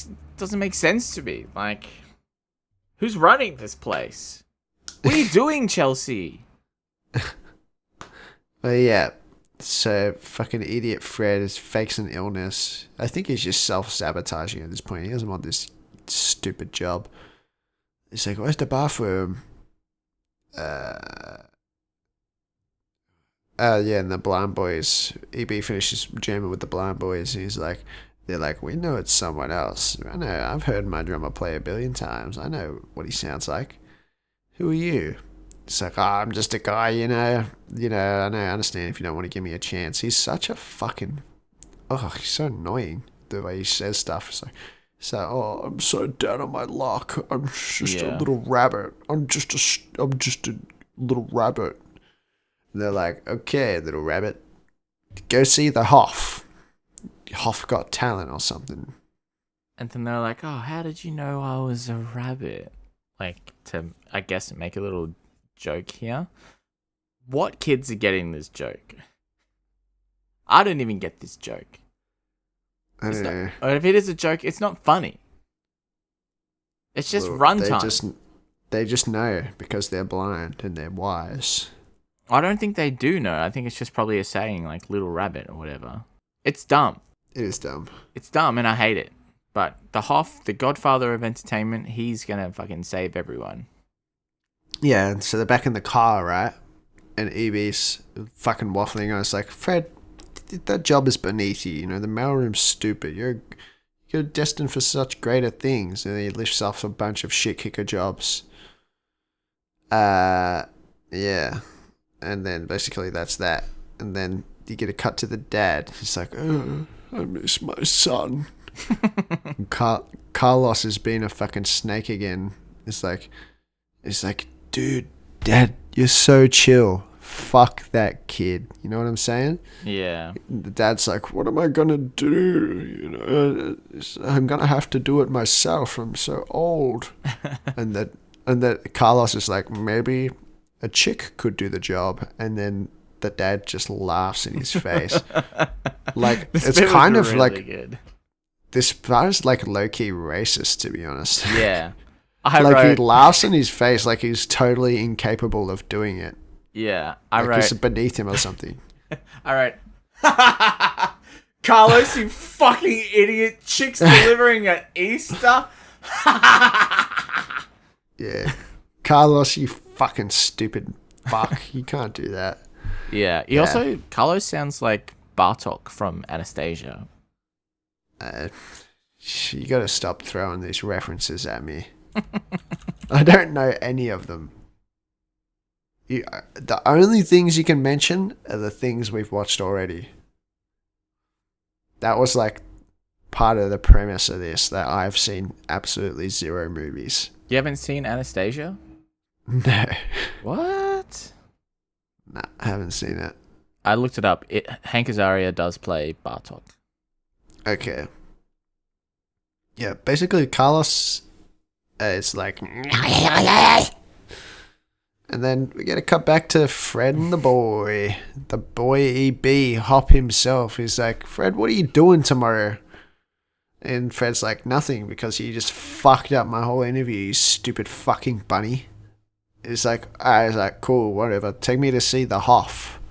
A: sense to me. Like, who's running this place? What are you doing, Chelsea?
B: Well, yeah. So fucking idiot Fred fakes an illness. I think he's just self-sabotaging at this point. He doesn't want this stupid job. He's like, "Where's the bathroom?" And the Blind Boys, EB finishes jamming with the Blind Boys, and they're like, "We know it's someone else. I know, I've heard my drummer play a billion times. I know what he sounds like. Who are you?" It's like, "Oh, I'm just a guy, I know, I understand if you don't want to give me a chance." He's such a fucking... Oh, he's so annoying, the way he says stuff. It's like, "Oh, I'm so down on my luck. I'm just a little rabbit. I'm just a little rabbit." And they're like, "Okay, little rabbit, go see the Hoff. Hoff Got Talent or something."
A: And then they're like, "Oh, how did you know I was a rabbit?" Like, to, I guess, make a little joke here. What kids are getting this joke? I don't even get this joke.
B: I don't know.
A: Or if it is a joke, it's not funny. It's just runtime.
B: They just know because they're blind and they're wise.
A: I don't think they do know. I think it's just probably a saying, like little rabbit or whatever. It's dumb.
B: It is dumb.
A: It's dumb and I hate it. But the Hoff, the godfather of entertainment, he's gonna fucking save everyone.
B: Yeah, and so they're back in the car, right? And EB's fucking waffling. I was like, "Fred, that job is beneath you. The mailroom's stupid. You're destined for such greater things." And he lifts off a bunch of shit kicker jobs. Yeah. And then basically that's that. And then you get a cut to the dad. He's like, "Oh, I miss my son." Carlos has been a fucking snake again. It's like, "Dude, Dad, you're so chill. Fuck that kid." You know what I'm saying?
A: Yeah.
B: The dad's like, "What am I gonna do? I'm gonna have to do it myself. I'm so old." and that Carlos is like, "Maybe a chick could do the job." And then the dad just laughs in his face. Like, it's kind of really like good. this part is like low-key racist, to be honest.
A: Yeah.
B: He laughs in his face like he's totally incapable of doing it.
A: Yeah.
B: It's beneath him or something.
A: I wrote, Carlos, you fucking idiot. Chicks delivering at Easter.
B: Yeah. Carlos, you fucking stupid fuck. You can't do that.
A: Yeah. Carlos sounds like Bartok from Anastasia.
B: You gotta stop throwing these references at me. I don't know any of them. The only things you can mention are the things we've watched already. That was like part of the premise of this, that I've seen absolutely zero movies.
A: You haven't seen Anastasia?
B: No.
A: What?
B: No, I haven't seen it.
A: I looked it up. Hank Azaria does play Bartok.
B: Okay. Yeah, basically Carlos is like... And then we get to cut back to Fred and the boy. The boy EB, Hop himself, is like, Fred, what are you doing tomorrow? And Fred's like, nothing, because you just fucked up my whole interview, you stupid fucking bunny. It's like, cool, whatever. Take me to see the Hoff.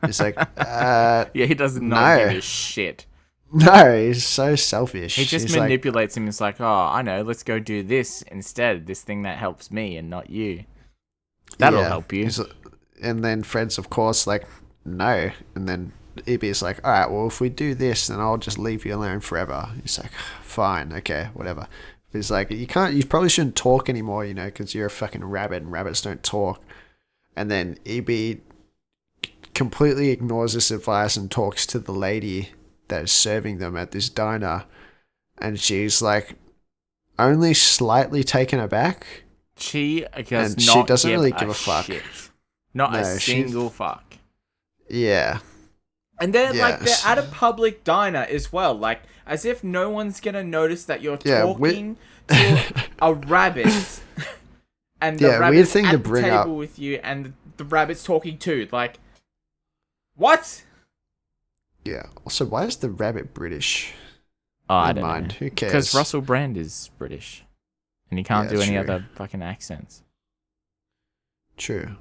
B: It's like,
A: yeah, he does not give a shit.
B: No, he's so selfish.
A: He just manipulates him. It's like, oh, I know, let's go do this instead. This thing that helps me and not you. That'll help you.
B: And then Fred's, of course, like, no. And then EB's like, all right, well, if we do this, then I'll just leave you alone forever. He's like, fine, okay, whatever. He's like, you probably shouldn't talk anymore, you know, because you're a fucking rabbit and rabbits don't talk. And then EB completely ignores this advice and talks to the lady that is serving them at this diner. And she's like, only slightly taken aback.
A: She doesn't
B: really give a fuck.
A: Shit. Not a single fuck.
B: Yeah.
A: And then, like, they're at a public diner as well. Like, as if no one's going to notice that you're talking to a rabbit. And the rabbit's at the table with you, and the rabbit's talking too. Like, what?
B: Yeah. Also, why is the rabbit British?
A: Oh, I don't know.
B: Who cares?
A: Because Russel Brand is British. And he can't do any other fucking accents.
B: True.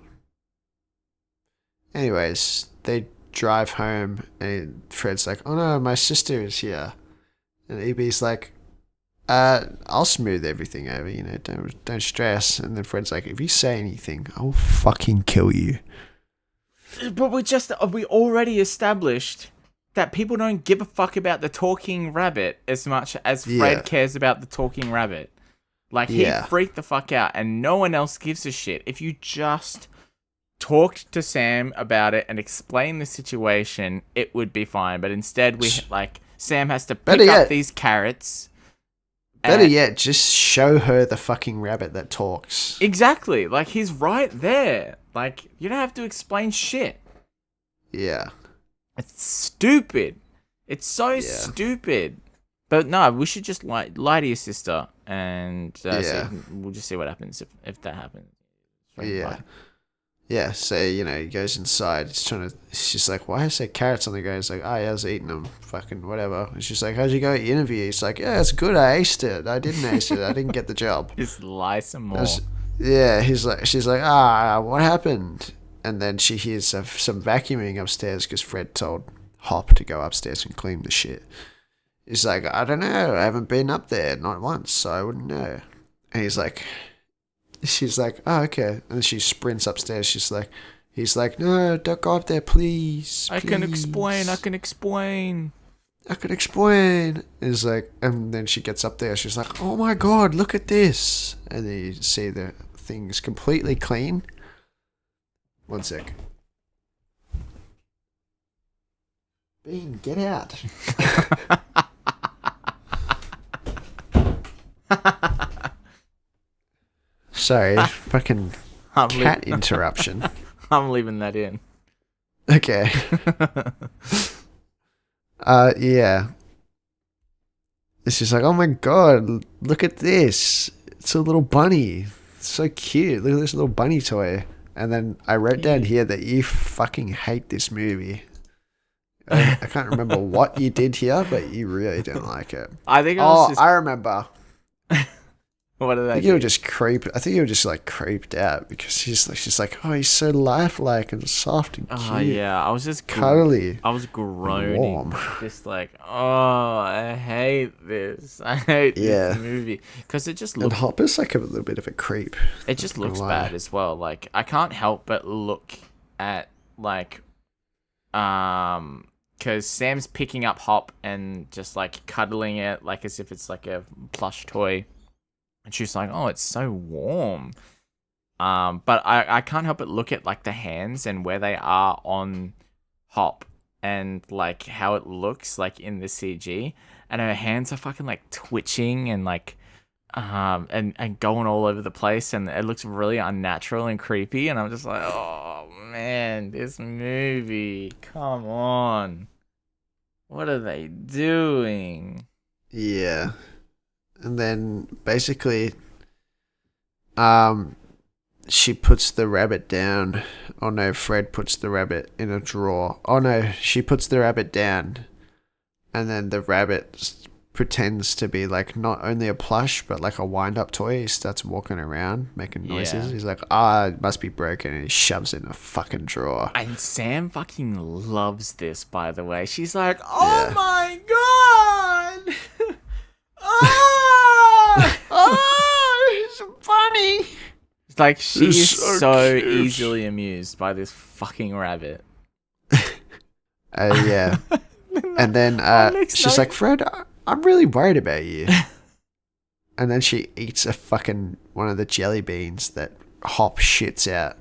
B: Anyways, they drive home and Fred's like, oh no, my sister is here. And EB's like, I'll smooth everything over, you know, don't stress. And then Fred's like, if you say anything, I'll fucking kill you.
A: But we already established that people don't give a fuck about the talking rabbit as much as Fred cares about the talking rabbit. Like, he freaked the fuck out, and no one else gives a shit. If you just talked to Sam about it and explained the situation, it would be fine. But instead, Sam has to pick up these carrots.
B: Better yet, just show her the fucking rabbit that talks.
A: Exactly. Like, he's right there. Like, you don't have to explain shit.
B: Yeah.
A: It's stupid. It's so stupid. But no, we should just lie to your sister, and we'll just see what happens if that happens.
B: Yeah, so, you know, he goes inside. She's like, why is there carrots on the ground? He's like, oh, yeah, I was eating them. Fucking whatever. And she's like, how'd you go at your interview? He's like, yeah, it's good. I aced it. I didn't ace it. I didn't get the job.
A: Just lie some more.
B: She's like, what happened? And then she hears some vacuuming upstairs because Fred told Hop to go upstairs and clean the shit. He's like, I don't know. I haven't been up there, not once, so I wouldn't know. And she's like, oh, okay. And she sprints upstairs. He's like, no, don't go up there, please.
A: I can explain.
B: He's like, and then she gets up there. She's like, oh my God, look at this. And then you see the thing's completely clean. One sec. Bean, get out. Sorry, fucking cat interruption.
A: I'm leaving that in.
B: Okay. Yeah. It's just like, oh my God, look at this. It's a little bunny. It's so cute. Look at this little bunny toy. And then I wrote down here that you fucking hate this movie. I can't remember what you did here, but you really didn't like it.
A: I think I was just...
B: I remember.
A: What did
B: I
A: I
B: think
A: do?
B: you were just I think you were just like creeped out because she's like, oh, he's so lifelike and soft and cute.
A: Oh yeah, I was just
B: cuddly.
A: I was groaning,
B: warm.
A: just like, oh, I hate this. I hate this movie because it just looks.
B: And Hopper's like a little bit of a creep.
A: It just looks bad as well. Like I can't help but look at like, because Sam's picking up Hop and just like cuddling it like as if it's like a plush toy. And she's like, oh, it's so warm. But I can't help but look at like the hands and where they are on Hop and like how it looks like in the CG. And her hands are fucking like twitching and like and going all over the place, and it looks really unnatural and creepy. And I'm just like, oh man, this movie, come on. What are they doing?
B: Yeah. And then basically, she puts the rabbit down. Oh no, Fred puts the rabbit in a drawer. Oh no, she puts the rabbit down. And then the rabbit pretends to be like not only a plush, but like a wind-up toy. He starts walking around, making noises. Yeah. He's like, it must be broken. And he shoves it in a fucking drawer.
A: And Sam fucking loves this, by the way. She's like, oh my god!
B: It's funny.
A: It's like she is so easily amused by this fucking rabbit.
B: Yeah. And then she's like, Fred, I'm really worried about you. And then she eats one of the jelly beans that Hop shits out.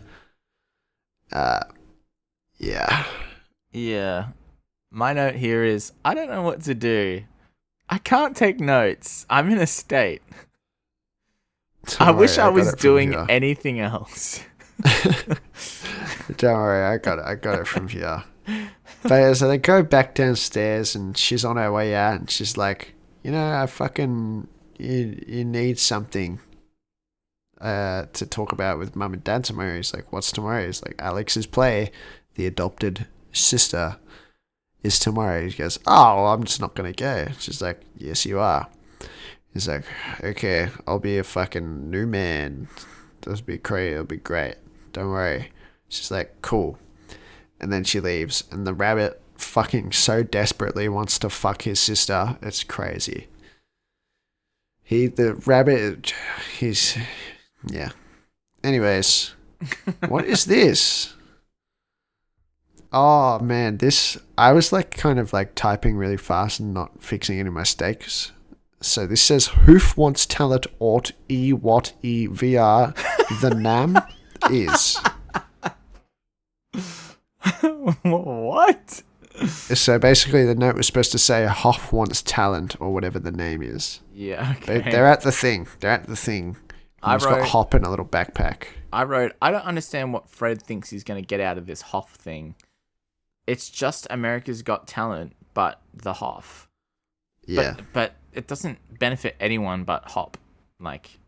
B: Yeah.
A: Yeah. My note here is, I don't know what to do. I can't take notes. I'm in a state. I wish I was doing anything else.
B: Don't worry, I got it from here. But so they go back downstairs and she's on her way out and she's like, you need something to talk about with Mum and Dad tomorrow. He's like, what's tomorrow? He's like, Alex's play, the adopted sister, is tomorrow. He goes, oh, I'm just not going to go. She's like, yes, you are. He's like, okay, I'll be a fucking new man. That'll be great. It'll be great. Don't worry. She's like, cool. And then she leaves. And the rabbit fucking so desperately wants to fuck his sister. It's crazy. The rabbit, yeah. Anyways, what is this? Oh man, I was like kind of like typing really fast and not fixing any mistakes. So this says, Hoof wants talent ought what VR the nam is.
A: What?
B: So basically the note was supposed to say Hoff wants talent or whatever the name is.
A: Yeah, okay.
B: They're at the thing. He's got Hop in a little backpack.
A: I don't understand what Fred thinks he's going to get out of this Hoff thing. It's just America's Got Talent, but the Hoff.
B: Yeah.
A: But it doesn't benefit anyone but Hop. Like,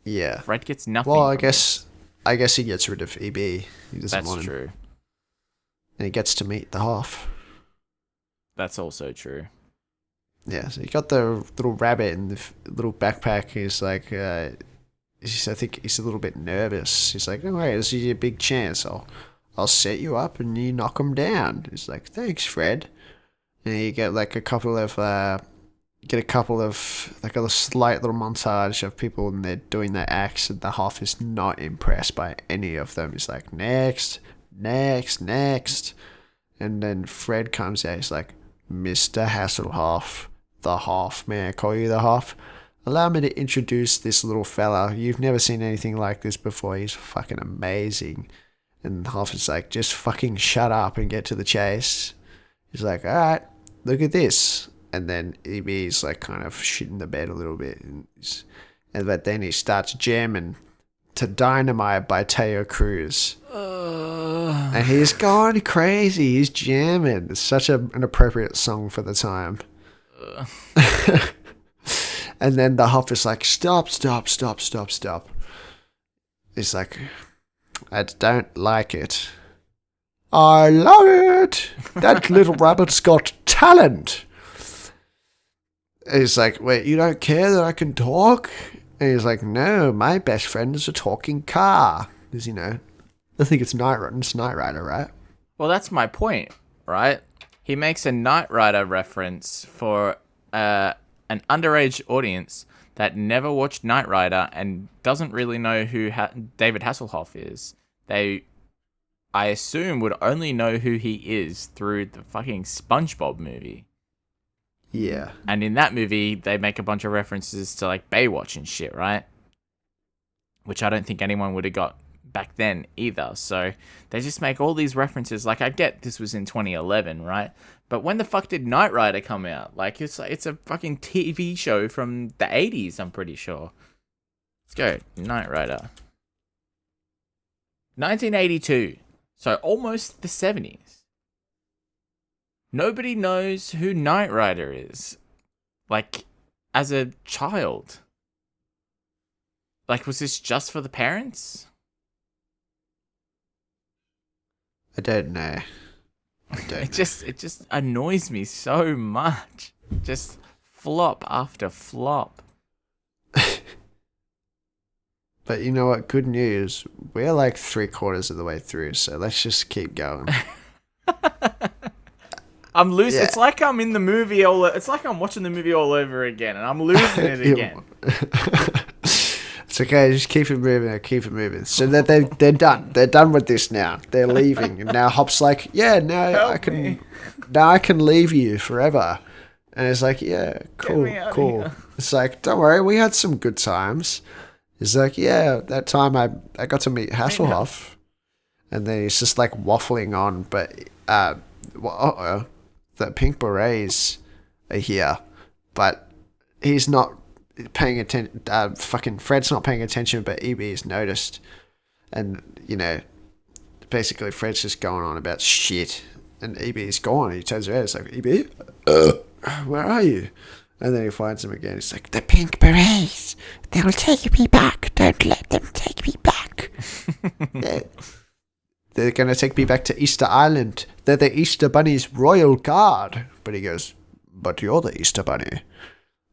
B: yeah.
A: Fred gets nothing.
B: Well, I guess he gets rid of EB. He doesn't want him.
A: That's true.
B: And he gets to meet the Hoff.
A: That's also true.
B: Yeah, so you got the little rabbit in the little backpack. He's like, I think he's a little bit nervous. He's like, don't worry, this is your big chance. I'll set you up and you knock him down. He's like, thanks, Fred. And you get like a slight little montage of people and they're doing their acts, and the Hoff is not impressed by any of them. He's like, next. And then Fred comes out. He's like, Mr. Hasselhoff, the Hoff. May I call you the Hoff? Allow me to introduce this little fella. You've never seen anything like this before. He's fucking amazing. And Hoff is like, just fucking shut up and get to the chase. He's like, all right, look at this. And then EB's like kind of shitting the bed a little bit. But then he starts jamming to Dynamite by Teo Cruz. And he's going crazy. He's jamming. It's such an appropriate song for the time. And then the Hoff is like, stop. He's like, I don't like it. I love it. That little rabbit's got talent. And he's like, wait, you don't care that I can talk? And he's like, no, my best friend is a talking car. Because, I think it's Knight Rider, right?
A: Well, that's my point, right? He makes a Knight Rider reference for an underage audience that never watched Knight Rider and doesn't really know who David Hasselhoff is. They, I assume, would only know who he is through the fucking SpongeBob movie.
B: Yeah.
A: And in that movie, they make a bunch of references to like Baywatch and shit, right? Which I don't think anyone would have got back then either. So they just make all these references. Like, I get this was in 2011, right? But when the fuck did Knight Rider come out? Like, it's a fucking TV show from the 80s, I'm pretty sure. Let's go. Knight Rider. 1982. So almost the 70s. Nobody knows who Knight Rider is. Like, as a child. Like, was this just for the parents?
B: I don't know.
A: It just annoys me so much. Just flop after flop.
B: But you know what? Good news. We're like 3/4 of the way through, so let's just keep going.
A: I'm losing.
B: Yeah.
A: It's like I'm in the movie it's like I'm watching the movie all over again, and I'm losing it again.
B: It's okay. Just keep it moving. So they're done. They're done with this now. They're leaving, and now Hop's like, yeah, now I can leave you forever. And it's like, yeah, cool. It's like, don't worry, we had some good times. He's like, yeah, that time I got to meet Hasselhoff. And then he's just like waffling on, but the pink berets are here, but he's not paying attention. Fucking Fred's not paying attention, but EB's noticed. And, basically Fred's just going on about shit. And EB's gone. He turns around, it's like, EB? Where are you? And then he finds him again. He's like, the pink berets. They'll take me back. Don't let them take me back. They're going to take me back to Easter Island. They're the Easter Bunny's royal guard. But he goes, but you're the Easter Bunny.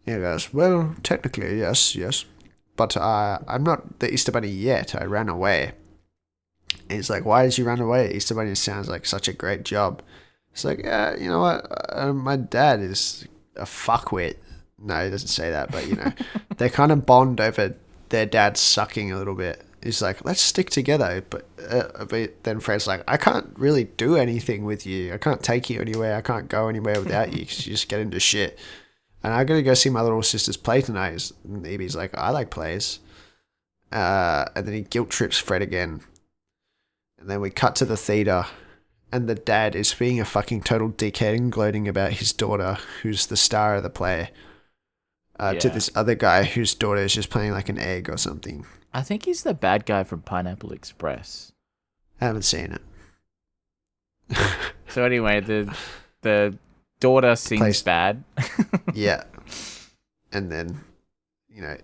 B: He goes, well, technically, yes. But I'm not the Easter Bunny yet. I ran away. And he's like, why did you run away? Easter Bunny sounds like such a great job. It's like, yeah, you know what? My dad is a fuckwit. No, he doesn't say that, but, they kind of bond over their dad sucking a little bit. He's like, let's stick together. But then Fred's like, I can't really do anything with you. I can't take you anywhere. I can't go anywhere without you because you just get into shit. And I'm going to go see my little sister's play tonight. And EB's like, I like plays. And then he guilt trips Fred again. And then we cut to the theater. And the dad is being a fucking total dickhead and gloating about his daughter, who's the star of the play, to this other guy whose daughter is just playing like an egg or something.
A: I think he's the bad guy from Pineapple Express.
B: I haven't seen it.
A: So anyway, the daughter sings bad.
B: Yeah. And then,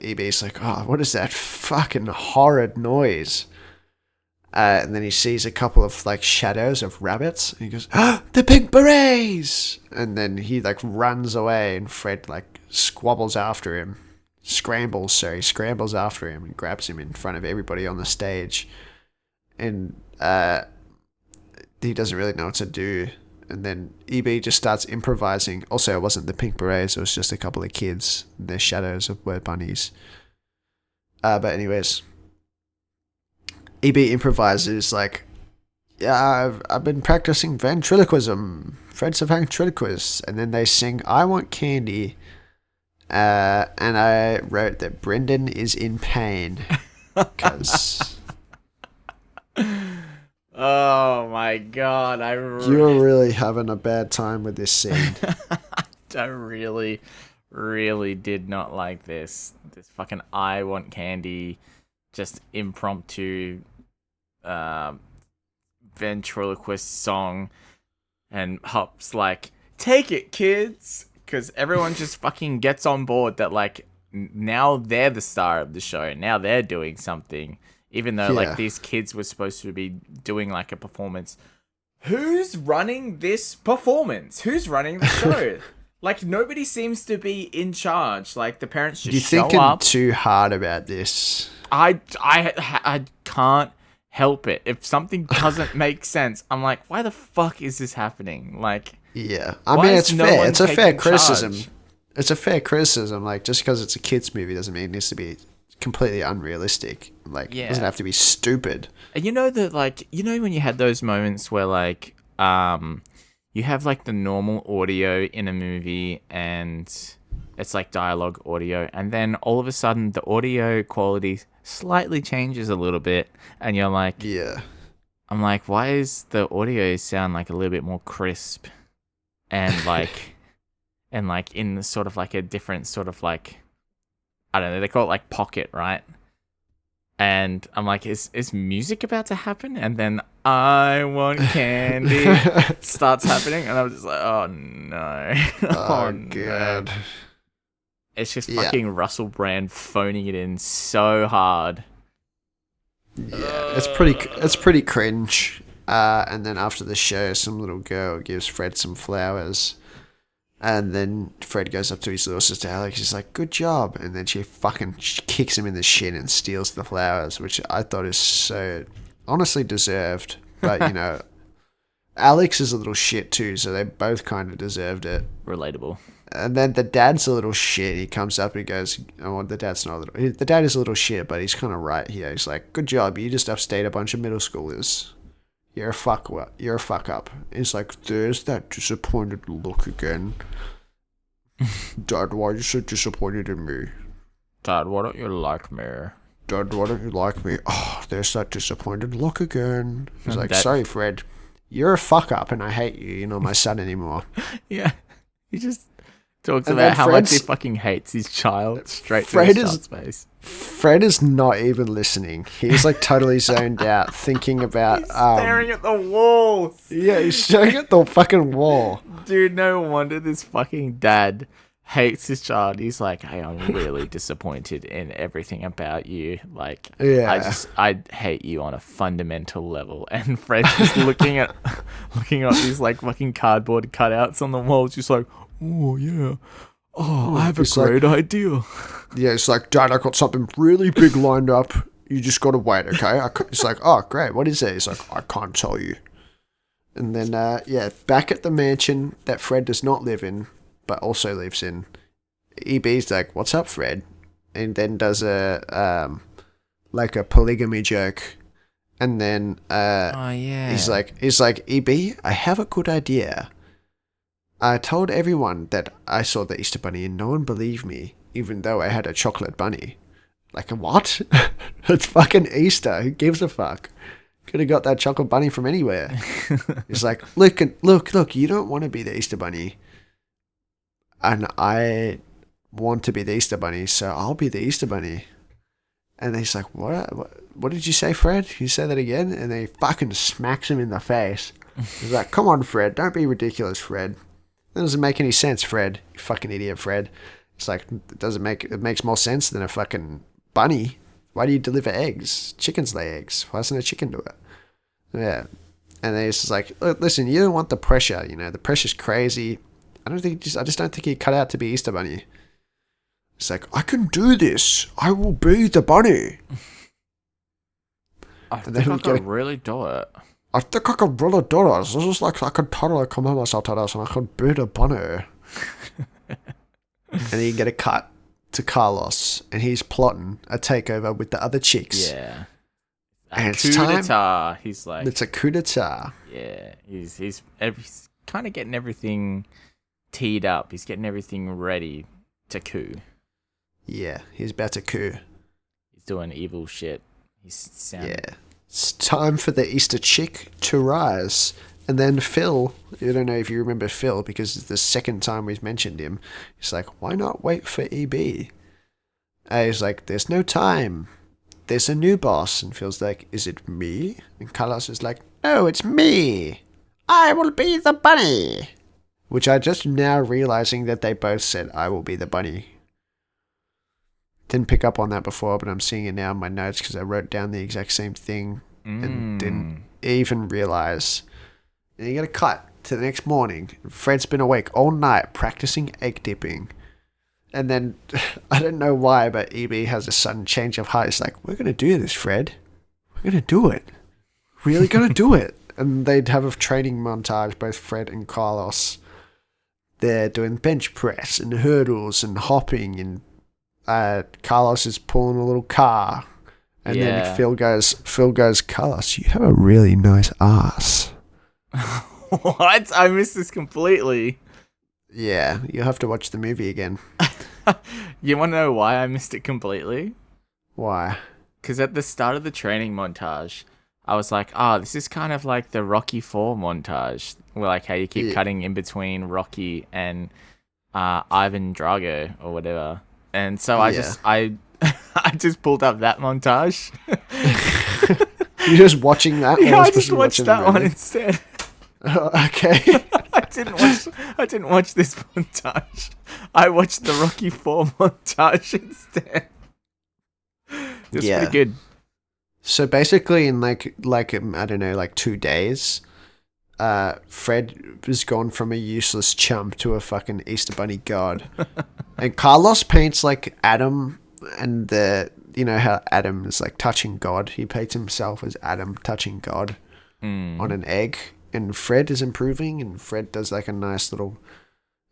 B: EB's like, oh, what is that fucking horrid noise? And then he sees a couple of like shadows of rabbits. And he goes, oh, the pink berets! And then he like runs away and Fred like scrambles after him and grabs him in front of everybody on the stage. And he doesn't really know what to do. And then EB just starts improvising. Also, it wasn't the pink berets, it was just a couple of kids. They're shadows of word bunnies. But anyways, EB improvises like, yeah, I've been practicing ventriloquism. Fred's a ventriloquist. And then they sing, I Want Candy. And I wrote that Brendan is in pain. Because...
A: Oh my god,
B: you're really having a bad time with this scene.
A: I really, really did not like this. This fucking I Want Candy, just impromptu ventriloquist song. And Hop's like, take it, kids! Because everyone just fucking gets on board that, like, now they're the star of the show. Now they're doing something. Even though, like, these kids were supposed to be doing, like, a performance. who's running this performance? Who's running the show? Like, nobody seems to be in charge. Like, the parents just
B: You're
A: show
B: thinking
A: up.
B: too hard about this.
A: I can't help it. If something doesn't make sense, I'm like, why the fuck is this happening? Like,
B: yeah. I mean, it's
A: no
B: fair.
A: one
B: It's a fair
A: taking
B: criticism.
A: charge?
B: It's a fair criticism. Like, just because it's a kids' movie doesn't mean it needs to be completely unrealistic. Like, it doesn't have to be stupid.
A: And you know that, like, you know when you had those moments where, like, you have, like, the normal audio in a movie and it's, like, dialogue audio, and then all of a sudden the audio quality slightly changes a little bit, and you're like...
B: Yeah.
A: I'm like, why is the audio sound, like, a little bit more crisp? And, like... and, like, in sort of, like, a different sort of, like... I don't know, they call it, like, pocket, right? And I'm like, is music about to happen? And then I want candy starts happening, and I was just like, oh no.
B: Oh god.
A: No. It's just fucking Russel Brand phoning it in so hard.
B: Yeah, it's pretty cringe. And then after the show, some little girl gives Fred some flowers. And then Fred goes up to his little sister Alex. He's like, "Good job!" And then she fucking kicks him in the shin and steals the flowers, which I thought is so honestly deserved. But you know, Alex is a little shit too, so they both kind of deserved it.
A: Relatable.
B: And then the dad's a little shit. He comes up and he goes, "Oh, the dad's not a little. The dad is a little shit, but he's kind of right here. He's like, "Good job! You just upstayed a bunch of middle schoolers. You're a fuck up." It's like, there's that disappointed look again. Dad, why are you so disappointed in me?
A: Dad, why don't you like me?
B: Dad, why don't you like me? Oh, there's that disappointed look again. He's like, sorry, Fred. You're a fuck up and I hate you. You're not my son anymore.
A: Yeah. He just talks about how much he fucking hates his child straight to his child's face.
B: Fred is not even listening. He's like totally zoned out, thinking about...
A: He's staring at the wall.
B: Yeah, he's staring at the fucking wall.
A: Dude, no wonder this fucking dad hates his child. He's like, hey, I'm really disappointed in everything about you. Like,
B: yeah.
A: I hate you on a fundamental level. And Fred's just looking at these like fucking cardboard cutouts on the walls, just like, oh yeah. Oh, I have a great idea.
B: Yeah, it's like, Dad, I got something really big lined up. You just got to wait, okay? It's like, oh, great. What is it? He's like, I can't tell you. And then, back at the mansion that Fred does not live in, but also lives in, EB's like, what's up, Fred? And then does a polygamy joke. And then, he's like, EB, I have a good idea. I told everyone that I saw the Easter Bunny and no one believed me, even though I had a chocolate bunny. Like, what? It's fucking Easter. Who gives a fuck? Could have got that chocolate bunny from anywhere. He's like, look, you don't want to be the Easter Bunny. And I want to be the Easter Bunny, so I'll be the Easter Bunny. And he's like, what did you say, Fred? You say that again? And then he fucking smacks him in the face. He's like, come on, Fred. Don't be ridiculous, Fred. That doesn't make any sense, Fred. You fucking idiot, Fred. It's like, it makes more sense than a fucking bunny. Why do you deliver eggs? Chickens lay eggs. Why doesn't a chicken do it? Yeah. And then he's just like, look, listen, you don't want the pressure, you know, the pressure's crazy. I just don't think he cut out to be Easter Bunny. It's like, I can do this. I will be the bunny.
A: I think I can really do it.
B: I think I can really do this. This is like, I can totally commit myself to this and I can be the bunny. And then you get a cut to Carlos and he's plotting a takeover with the other chicks.
A: Yeah.
B: And it's time.
A: D'etat. He's like,
B: it's a coup d'etat.
A: Yeah. He's kind of getting everything teed up. He's getting everything ready to coup.
B: Yeah, he's about to coup.
A: He's doing evil shit.
B: Yeah. It's time for the Easter chick to rise. And then Phil, I don't know if you remember Phil, because it's the second time we've mentioned him. He's like, why not wait for EB? And he's like, there's no time. There's a new boss. And Phil's like, is it me? And Carlos is like, no, it's me. I will be the bunny. Which I just now realizing that they both said, I will be the bunny. Didn't pick up on that before, but I'm seeing it now in my notes because I wrote down the exact same thing and didn't even realize And you get a cut to the next morning. Fred's been awake all night practicing egg dipping. And then, I don't know why, but EB has a sudden change of heart. It's like, we're going to do this, Fred. We're going to do it. Really going to do it. And they'd have a training montage, both Fred and Carlos. They're doing bench press and hurdles and hopping. And Carlos is pulling a little car. And then Phil goes, Carlos, you have a really nice ass.
A: What? I missed this completely.
B: Yeah, you'll have to watch the movie again.
A: You want to know why I missed it completely?
B: Why?
A: Because at the start of the training montage, I was like, this is kind of like the Rocky 4 montage. Where like how you keep cutting in between Rocky and Ivan Drago or whatever. And so I just pulled up that montage.
B: You're just watching that?
A: Yeah, I just watched that one instead.
B: Oh, okay.
A: I didn't watch this montage. I watched the Rocky 4 montage instead. It's pretty good.
B: So basically, in like I don't know, like 2 days, Fred has gone from a useless chump to a fucking Easter Bunny god, and Carlos paints like Adam and you know how Adam is like touching God. He paints himself as Adam touching God on an egg. And Fred is improving, and Fred does like a nice little...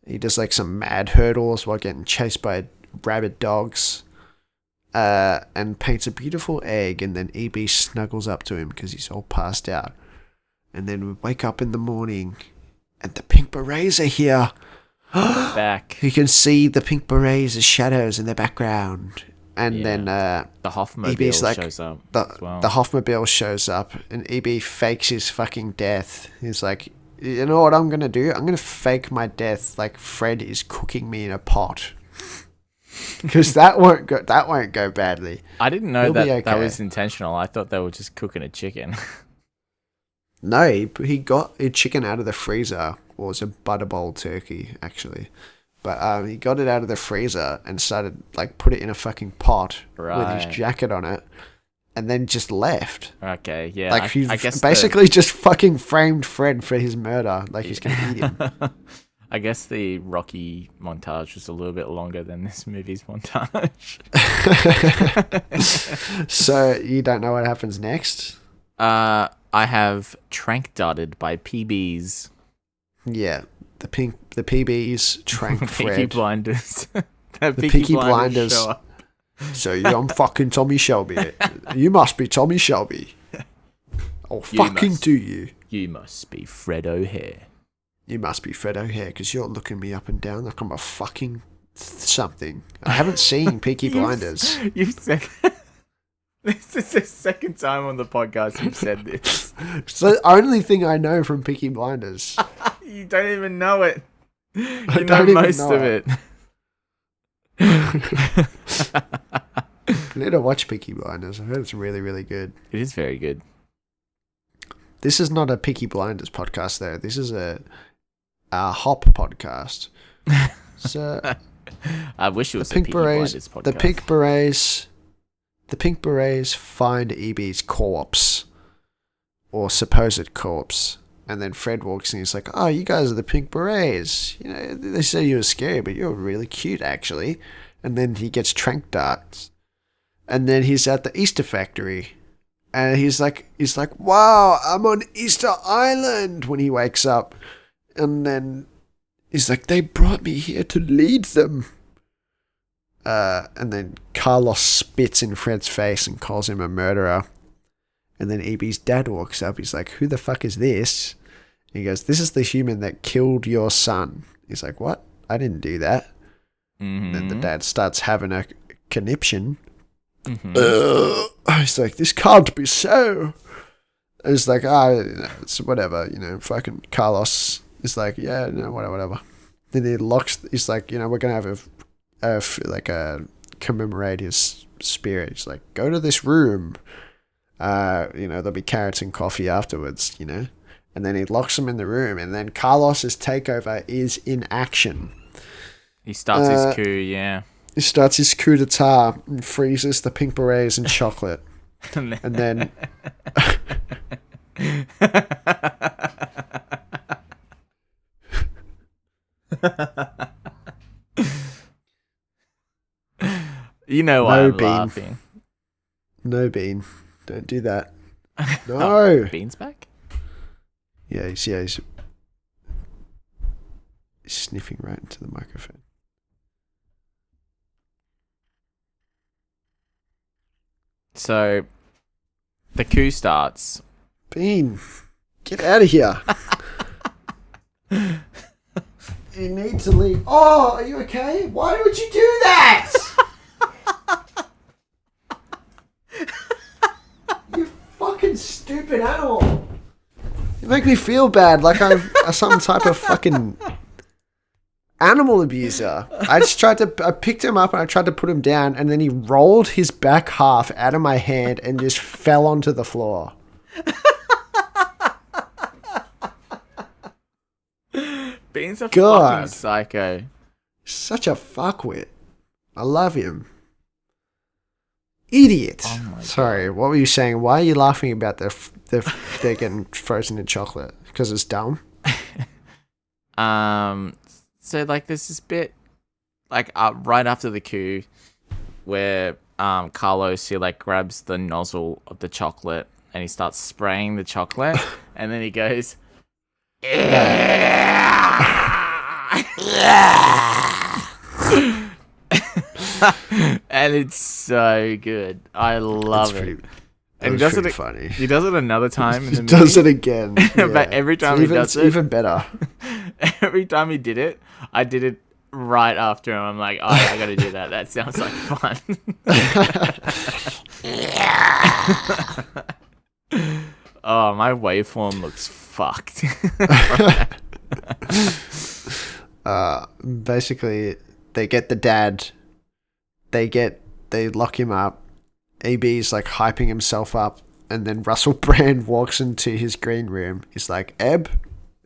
B: He does like some mad hurdles while getting chased by rabid dogs. And paints a beautiful egg, and then EB snuggles up to him because he's all passed out. And then we wake up in the morning, and the pink berets are here.
A: Back.
B: You can see the pink berets as shadows in the background. And then
A: the Hoffmobile shows up as well.
B: The Hoffmobile shows up, and EB fakes his fucking death. He's like, you know what I'm going to do? I'm going to fake my death like Fred is cooking me in a pot. Because that won't go badly.
A: I didn't know that was intentional. I thought they were just cooking a chicken.
B: No, he got a chicken out of the freezer. Or it was a butterball turkey, actually. But he got it out of the freezer and started, like, put it in a fucking pot with his jacket on it, and then just left.
A: Okay, yeah.
B: Like, he basically just fucking framed Fred for his murder. Like, he's going to eat him.
A: I guess the Rocky montage was a little bit longer than this movie's montage.
B: So, you don't know what happens next?
A: I have Trank Darted by PBs.
B: Yeah. The PBs trank Fred.
A: Peaky Blinders.
B: The Peaky Blinders. So I'm fucking Tommy Shelby. You must be Tommy Shelby. I'll fucking do you.
A: You must be Fred O'Hare.
B: You must be Fred O'Hare because you're looking me up and down like I'm a fucking something. I haven't seen Peaky Blinders.
A: You've said... This is the second time on the podcast you've said this.
B: It's the only thing I know from Peaky Blinders.
A: You don't even know it. You
B: know
A: most of it.
B: I need to watch Peaky Blinders. I heard it's really, really good.
A: It is very good.
B: This is not a Peaky Blinders podcast, though. This is a hop podcast. So
A: I wish it was a Peaky Blinders podcast.
B: The Pink Berets find EB's corpse, or supposed corpse, and then Fred walks in. He's like, "Oh, you guys are the Pink Berets. You know, they say you were scary, but you're really cute, actually." And then he gets trank darts, and then he's at the Easter factory, and he's like, "Wow, I'm on Easter Island." When he wakes up, and then he's like, "They brought me here to lead them." And then Carlos spits in Fred's face and calls him a murderer. And then EB's dad walks up. He's like, "Who the fuck is this?" And he goes, "This is the human that killed your son." He's like, "What? I didn't do that."
A: Mm-hmm.
B: And then the dad starts having a conniption. Mm-hmm. He's like, "This can't be so." And he's like, it's whatever, fucking Carlos is like, "Yeah, whatever. Then he locks, he's like, we're going to have a commemorate his spirit. He's like, "Go to this room. There'll be carrots and coffee afterwards, And then he locks him in the room, and then Carlos's takeover is in action.
A: He starts his coup, yeah.
B: He starts his coup d'etat and freezes the Pink Berets in chocolate. and then
A: You know why
B: No,
A: I'm
B: Bean.
A: laughing.
B: No, Bean. Don't do that. No.
A: Bean's back?
B: Yeah, he's sniffing right into the microphone.
A: So, the coup starts.
B: Bean, get out of here. You need to leave. Oh, are you okay? Why would you do that? You fucking stupid animal. You make me feel bad like I'm some type of fucking animal abuser. I picked him up and I tried to put him down, and then he rolled his back half out of my hand and just fell onto the floor.
A: Bean's a fucking psycho.
B: Such a fuckwit. I love him. Idiot.
A: Oh
B: Sorry, what were you saying? Why are you laughing about they're getting frozen in chocolate? Because it's dumb?
A: So like there's this bit like right after the coup where Carlos, he like grabs the nozzle of the chocolate and he starts spraying the chocolate and then he goes and it's so good. I love it. And he does it
B: funny.
A: He does it another time in the
B: He
A: movie.
B: does it again. Yeah.
A: But every time he does it,
B: even better.
A: Every time he did it, I did it right after him. I'm like, oh, I gotta do that. That sounds like fun. Oh, my waveform looks fucked.
B: Basically, they get the dad. They lock him up. AB's like hyping himself up, and then Russel Brand walks into his green room. He's like, Eb,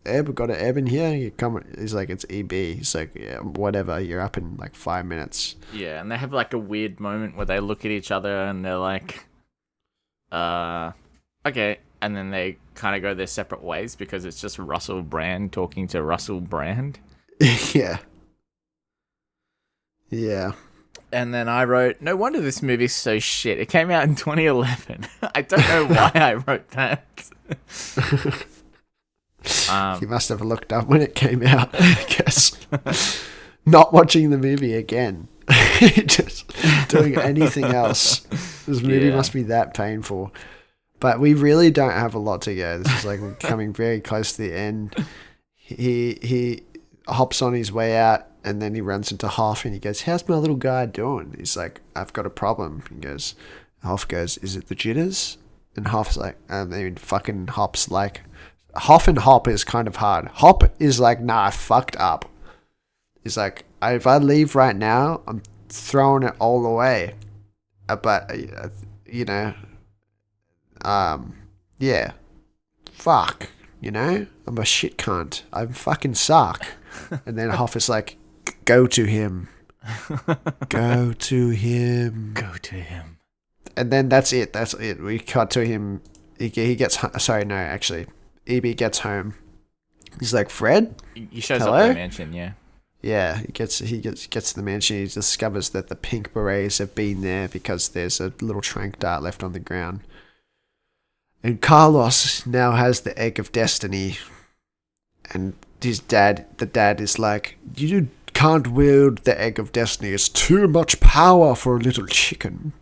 B: we got an Eb in here. You come. He's like, it's EB. He's like, yeah, whatever. You're up in like 5 minutes.
A: Yeah, and they have like a weird moment where they look at each other and they're like, okay. And then they kind of go their separate ways because it's just Russel Brand talking to Russel Brand.
B: Yeah. Yeah.
A: And then I wrote, no wonder this movie's so shit. It came out in 2011. I don't know why I wrote that.
B: You must have looked up when it came out, I guess. Not watching the movie again. Just doing anything else. This movie must be that painful. But we really don't have a lot to go. This is like we're coming very close to the end. He hops on his way out, and then he runs into Hoff, and he goes, "How's my little guy doing?" He's like, "I've got a problem." He goes, Hoff goes, "Is it the jitters?" And Hoff's like, fucking Hop's like, Hoff and Hop is kind of hard. Hop is like, nah, I fucked up. He's like, if I leave right now, I'm throwing it all away. But, yeah, fuck, I'm a shit cunt. I fucking suck. And then Hoff is like, go to him. Go to him.
A: Go to him.
B: And then that's it. We cut to him. He gets, sorry, no, actually. EB gets home. He's like, Fred?
A: He shows
B: Hello?
A: up at the mansion, yeah.
B: Yeah, he gets to the mansion. He discovers that the pink berets have been there because there's a little trank dart left on the ground. And Carlos now has the egg of destiny. And the dad is like, you can't wield the egg of destiny. It's too much power for a little chicken.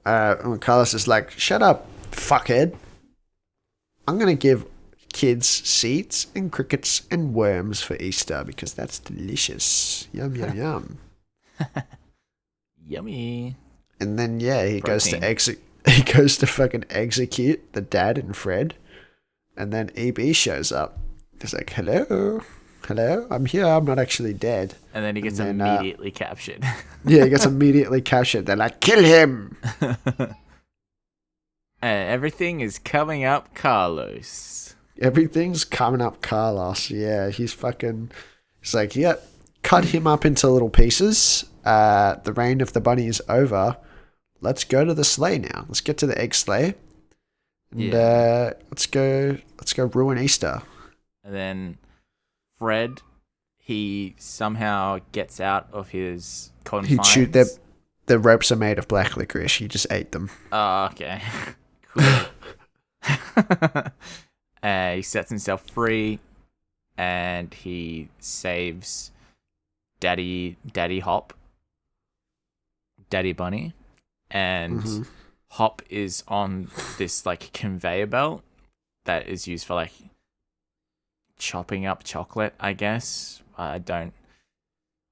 B: And Carlos is like, shut up, fuckhead. I'm going to give kids seeds and crickets and worms for Easter because that's delicious. Yum, yum, yum.
A: Yummy.
B: And then, he goes to fucking execute the dad and Fred. And then EB shows up. He's like, hello, I'm here. I'm not actually dead.
A: And then he gets immediately captured.
B: Yeah, he gets immediately captured. They're like, kill him.
A: And everything is coming up Carlos.
B: Everything's coming up Carlos. Yeah, he's like, yeah, cut him up into little pieces. The reign of the bunny is over. Let's go to the sleigh now. Let's get to the egg sleigh. And let's go ruin Easter.
A: And then Fred he somehow gets out of his
B: He'd shoot
A: confines.
B: the ropes are made of black licorice. He just ate them.
A: Oh, okay. Cool. He sets himself free, and he saves Daddy Hop, Daddy Bunny, and
B: Mhm.
A: Hop is on this like conveyor belt that is used for like chopping up chocolate, I guess. I don't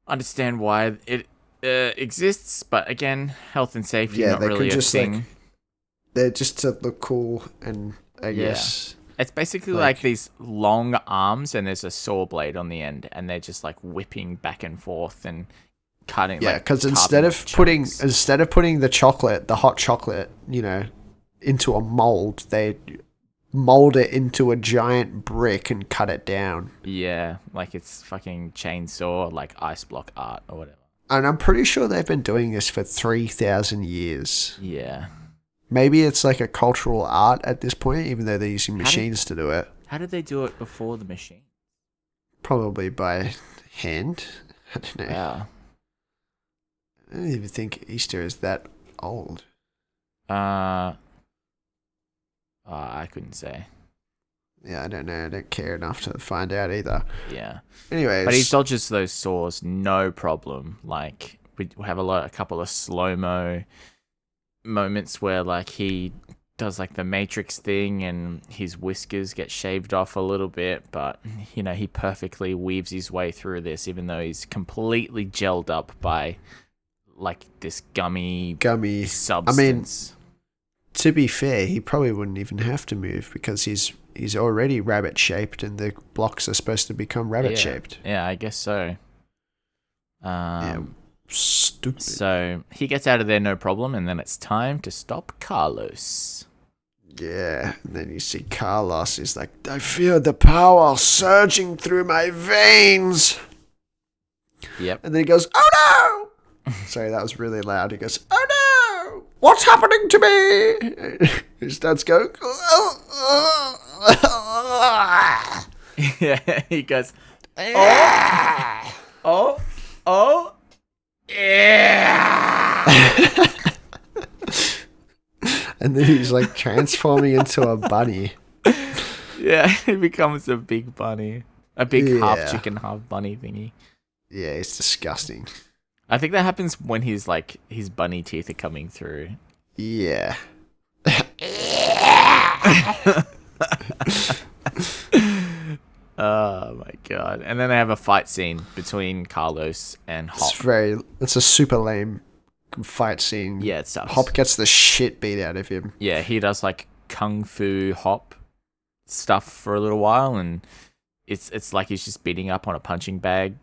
A: understand why it exists, but again, health and safety
B: Yeah,
A: not
B: they
A: really
B: could
A: a
B: just
A: thing.
B: like they're just to look cool, and I
A: Yeah.
B: guess
A: It's basically like
B: like
A: these long arms and there's a saw blade on the end, and they're just like whipping back and forth and cutting.
B: yeah,
A: like
B: because
A: carving chunks.
B: instead of putting the chocolate, the hot chocolate, into a mold, they mold it into a giant brick and cut it down.
A: Yeah, like it's fucking chainsaw, like ice block art or whatever.
B: And I'm pretty sure they've been doing this for 3,000 years.
A: Yeah.
B: Maybe it's like a cultural art at this point, even though they're using machines to do it.
A: How did they do it before the machine?
B: Probably by hand. I don't know.
A: Wow.
B: I don't even think Easter is that old.
A: I couldn't say.
B: Yeah, I don't know. I don't care enough to find out either.
A: Yeah.
B: Anyways.
A: But he dodges those saws no problem. Like, we have a couple of slow-mo moments where, like, he does, like, the Matrix thing and his whiskers get shaved off a little bit. But, he perfectly weaves his way through this, even though he's completely gelled up by, like, this gummy substance.
B: To be fair, he probably wouldn't even have to move because he's already rabbit shaped, and the blocks are supposed to become rabbit shaped.
A: Yeah, I guess so.
B: Stupid.
A: So he gets out of there no problem, and then it's time to stop Carlos.
B: Yeah, and then you see Carlos is like, I feel the power surging through my veins.
A: Yep.
B: And then he goes, oh no! Sorry, that was really loud. He goes, oh no! What's happening to me? He starts going,
A: Yeah, he goes,
B: yeah. And then he's like transforming into a bunny.
A: Yeah, he becomes a big bunny. A big half
B: Yeah.
A: chicken, half bunny thingy.
B: Yeah, it's disgusting.
A: I think that happens when his bunny teeth are coming through.
B: Yeah.
A: Oh my god. And then they have a fight scene between Carlos and Hop.
B: It's a super lame fight scene.
A: Yeah, it sucks.
B: Hop gets the shit beat out of him.
A: Yeah, he does like kung fu Hop stuff for a little while, and it's like he's just beating up on a punching bag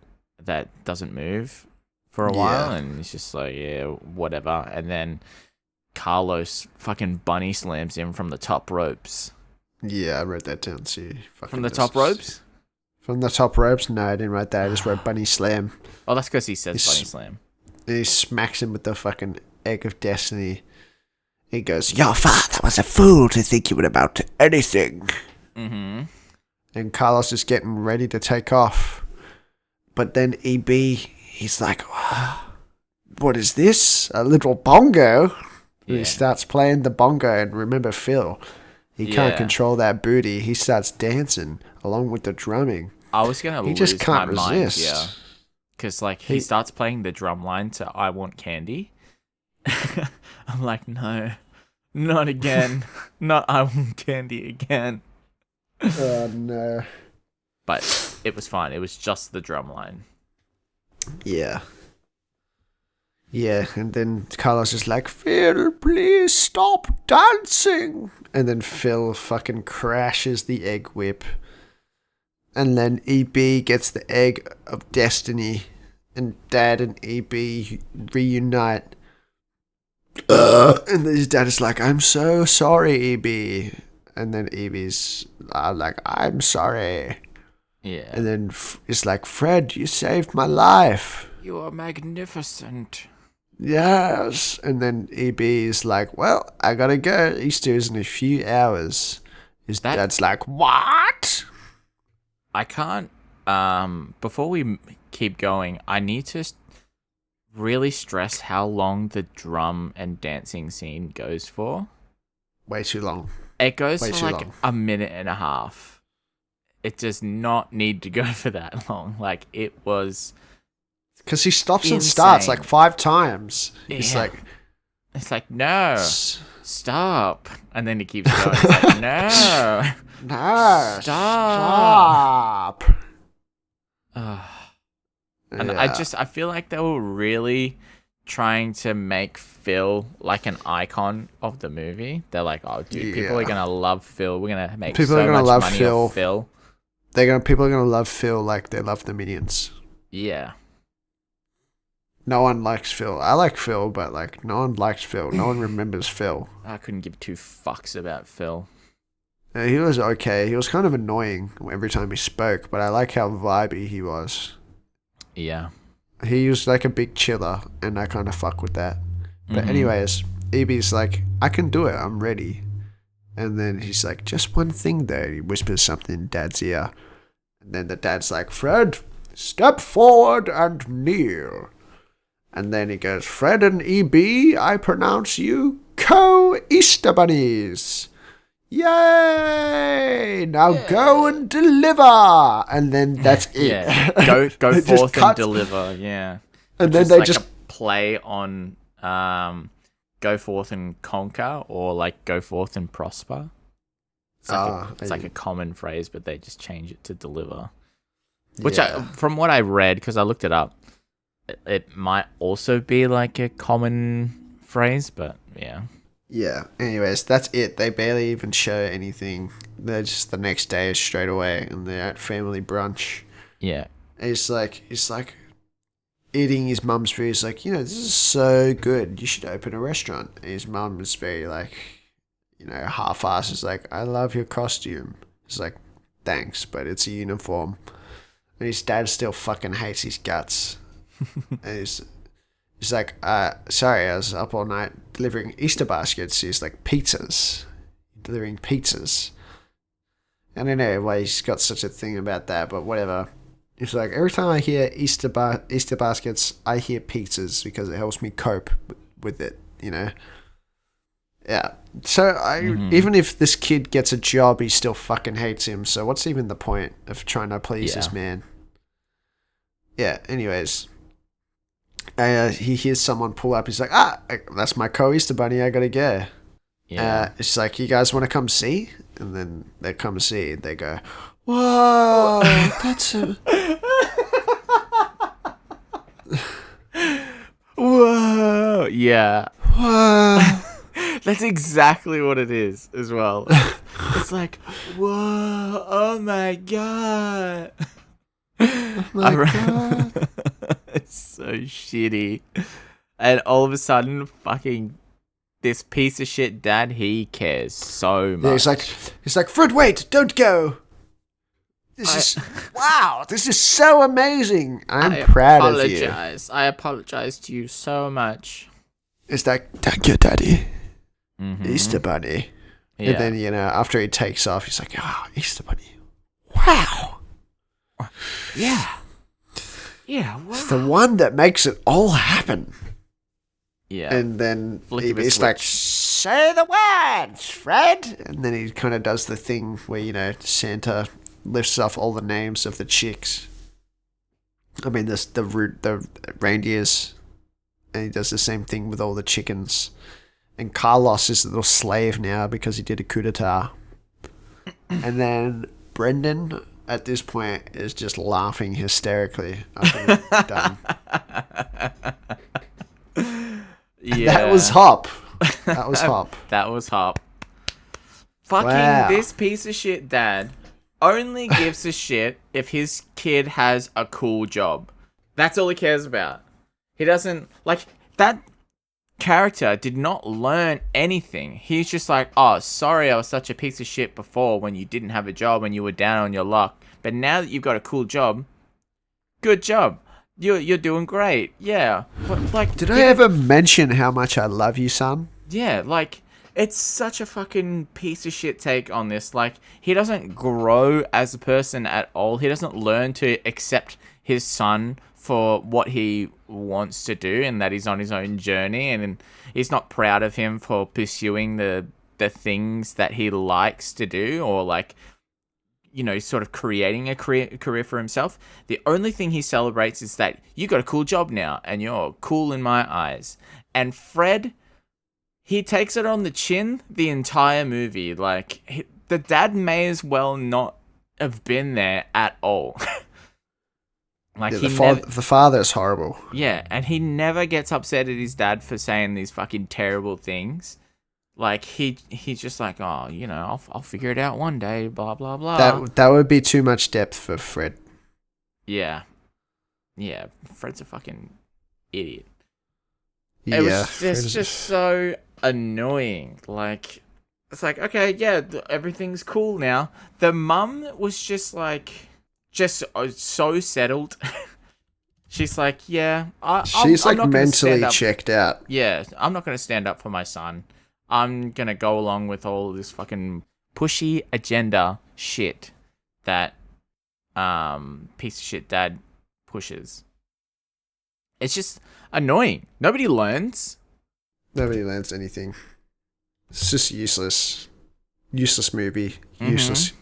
A: that doesn't move for a while, and it's just like, yeah, whatever. And then Carlos fucking bunny slams him from the top ropes.
B: Yeah, I wrote that down too.
A: From the top ropes?
B: From the top ropes? No, I didn't write that. I just wrote bunny slam.
A: Oh, that's because he says bunny slam.
B: And he smacks him with the fucking egg of destiny. He goes, your father was a fool to think you would amount to anything.
A: Mm-hmm.
B: And Carlos is getting ready to take off. But then EB, he's like, what is this? A little bongo? And he starts playing the bongo. And remember Phil, he can't control that booty. He starts dancing along with the drumming.
A: I was going to lose
B: just can't
A: my mind
B: resist.
A: here. Because like he starts playing the drum line to I Want Candy. I'm like, no, not again. Not I Want Candy again.
B: Oh, no.
A: But it was fine. It was just the drum line.
B: Yeah. Yeah, and then Carlos is like, Phil, please stop dancing. And then Phil fucking crashes the egg whip. And then EB gets the egg of destiny. And Dad and EB reunite. And then his dad is like, I'm so sorry, EB. And then EB's like, I'm sorry.
A: Yeah.
B: And then it's like, Fred, you saved my life.
A: You are magnificent.
B: Yes. And then EB is like, well, I gotta go. Easter's in a few hours. His dad's like, what?
A: I can't Before we keep going, I need to really stress how long the drum and dancing scene goes for.
B: Way too long.
A: It goes
B: Way
A: for
B: too
A: like
B: long.
A: a minute and a half. It does not need to go for that long. Like, it was
B: Because he stops and
A: insane.
B: starts like 5 times. He's like,
A: it's like, no,
B: "S-
A: stop. And then he keeps going. It's like, no.
B: no,
A: Stop.
B: stop.
A: And
B: Yeah.
A: I feel like they were really trying to make Phil like an icon of the movie. They're like, oh, dude, people are
B: Yeah.
A: gonna love Phil. We're gonna make
B: People are
A: so
B: gonna
A: much
B: love
A: money
B: Phil.
A: off Phil.
B: People are gonna love Phil like they love the Minions.
A: Yeah.
B: No one likes Phil. I like Phil, but like no one likes Phil. No one remembers Phil.
A: I couldn't give 2 fucks about Phil.
B: He was okay. He was kind of annoying every time he spoke, but I like how vibey he was.
A: Yeah.
B: He was like a big chiller, and I kind of fuck with that. But
A: Mhm.
B: anyways, EB's like, I can do it. I'm ready. And then he's like, just one thing though. He whispers something in Dad's ear. And then the dad's like, Fred, step forward and kneel. And then he goes, Fred and EB, I pronounce you co-Easter bunnies. Yay! Now go and deliver. And then that's it.
A: Yeah. Go
B: It just
A: forth and
B: cuts.
A: deliver. Yeah.
B: And then
A: Just
B: they
A: like
B: just
A: a play on go forth and conquer, or like go forth and prosper. It's like a common phrase, but they just change it to deliver. Which, from what I read, because I looked it up, it might also be like a common phrase, but yeah.
B: Yeah. Anyways, that's it. They barely even show anything. They're just the next day straight away, and they're at family brunch.
A: Yeah.
B: And he's like eating his mum's food. He's like, this is so good. You should open a restaurant. And his mum is very like, half-assed. Is like, I love your costume. He's like, thanks, but it's a uniform. And his dad still fucking hates his guts. And he's like, sorry, I was up all night delivering Easter baskets. He's like, pizzas. Delivering pizzas. I don't know why he's got such a thing about that, but whatever. He's like, every time I hear Easter baskets, I hear pizzas because it helps me cope with it, Yeah. So even if this kid gets a job, he still fucking hates him. So what's even the point of trying to please this man? Yeah. Anyways, he hears someone pull up. He's like, that's my co-Easter bunny. I gotta go.
A: Yeah.
B: It's like, you guys want to come see? And then they come see. They go, whoa, that's a...
A: Whoa. Yeah.
B: Whoa.
A: That's exactly what it is as well. It's like, whoa, oh my god.
B: Oh my god.
A: It's so shitty. And all of a sudden, fucking this piece of shit dad, he cares so much.
B: Yeah, he's like, Fred, wait, don't go. Wow, this is so amazing. I'm proud of you.
A: I apologize to you so much.
B: It's like, thank you, Daddy.
A: Mm-hmm.
B: Easter Bunny.
A: Yeah.
B: And then, after he takes off, he's like, Easter Bunny. Wow.
A: Yeah. Yeah, wow.
B: It's the one that makes it all happen.
A: Yeah.
B: And then
A: He's
B: like, say the words, Fred. And then he kind of does the thing where, Santa lifts off all the names of the chicks. I mean, the reindeers. And he does the same thing with all the chickens. And Carlos is a little slave now because he did a coup d'etat. And then Brendan, at this point, is just laughing hysterically. I think done.
A: Yeah.
B: That was Hop. That was Hop.
A: That was Hop. Fucking
B: Wow.
A: This piece of shit dad only gives a shit if his kid has a cool job. That's all he cares about. He doesn't, like, that character did not learn anything. He's just like, oh, sorry I was such a piece of shit before when you didn't have a job and you were down on your luck. But now that you've got a cool job, good job. You're doing great. Yeah. Like,
B: Did I ever mention how much I love you, son?
A: yeah, like, it's such a fucking piece of shit take on this. Like, he doesn't grow as a person at all. He doesn't learn to accept his son for what he wants to do, and that he's on his own journey, and he's not proud of him for pursuing the things that he likes to do, or like, you know, sort of creating a career for himself. The only thing he celebrates is that you got a cool job now, and you're cool in my eyes. And Fred, he takes it on the chin the entire movie. Like, the dad may as well not have been there at all. Like,
B: yeah, the father is horrible.
A: Yeah, and he never gets upset at his dad for saying these fucking terrible things. Like, he's just like, oh, you know, I'll figure it out one day, blah, blah, blah.
B: That would be too much depth for Fred.
A: Yeah. Yeah, Fred's a fucking idiot.
B: Yeah.
A: It's just so annoying. Like, it's like, okay, yeah, everything's cool now. The mum was just like, so settled. She's like, yeah,
B: she's
A: I'm
B: like mentally
A: up.
B: checked out.
A: Yeah, I'm not going to stand up for my son. I'm going to go along with all this fucking pushy agenda shit that piece of shit dad pushes. It's just annoying. Nobody learns.
B: Nobody learns anything. It's just useless. Useless movie.
A: Mm-hmm.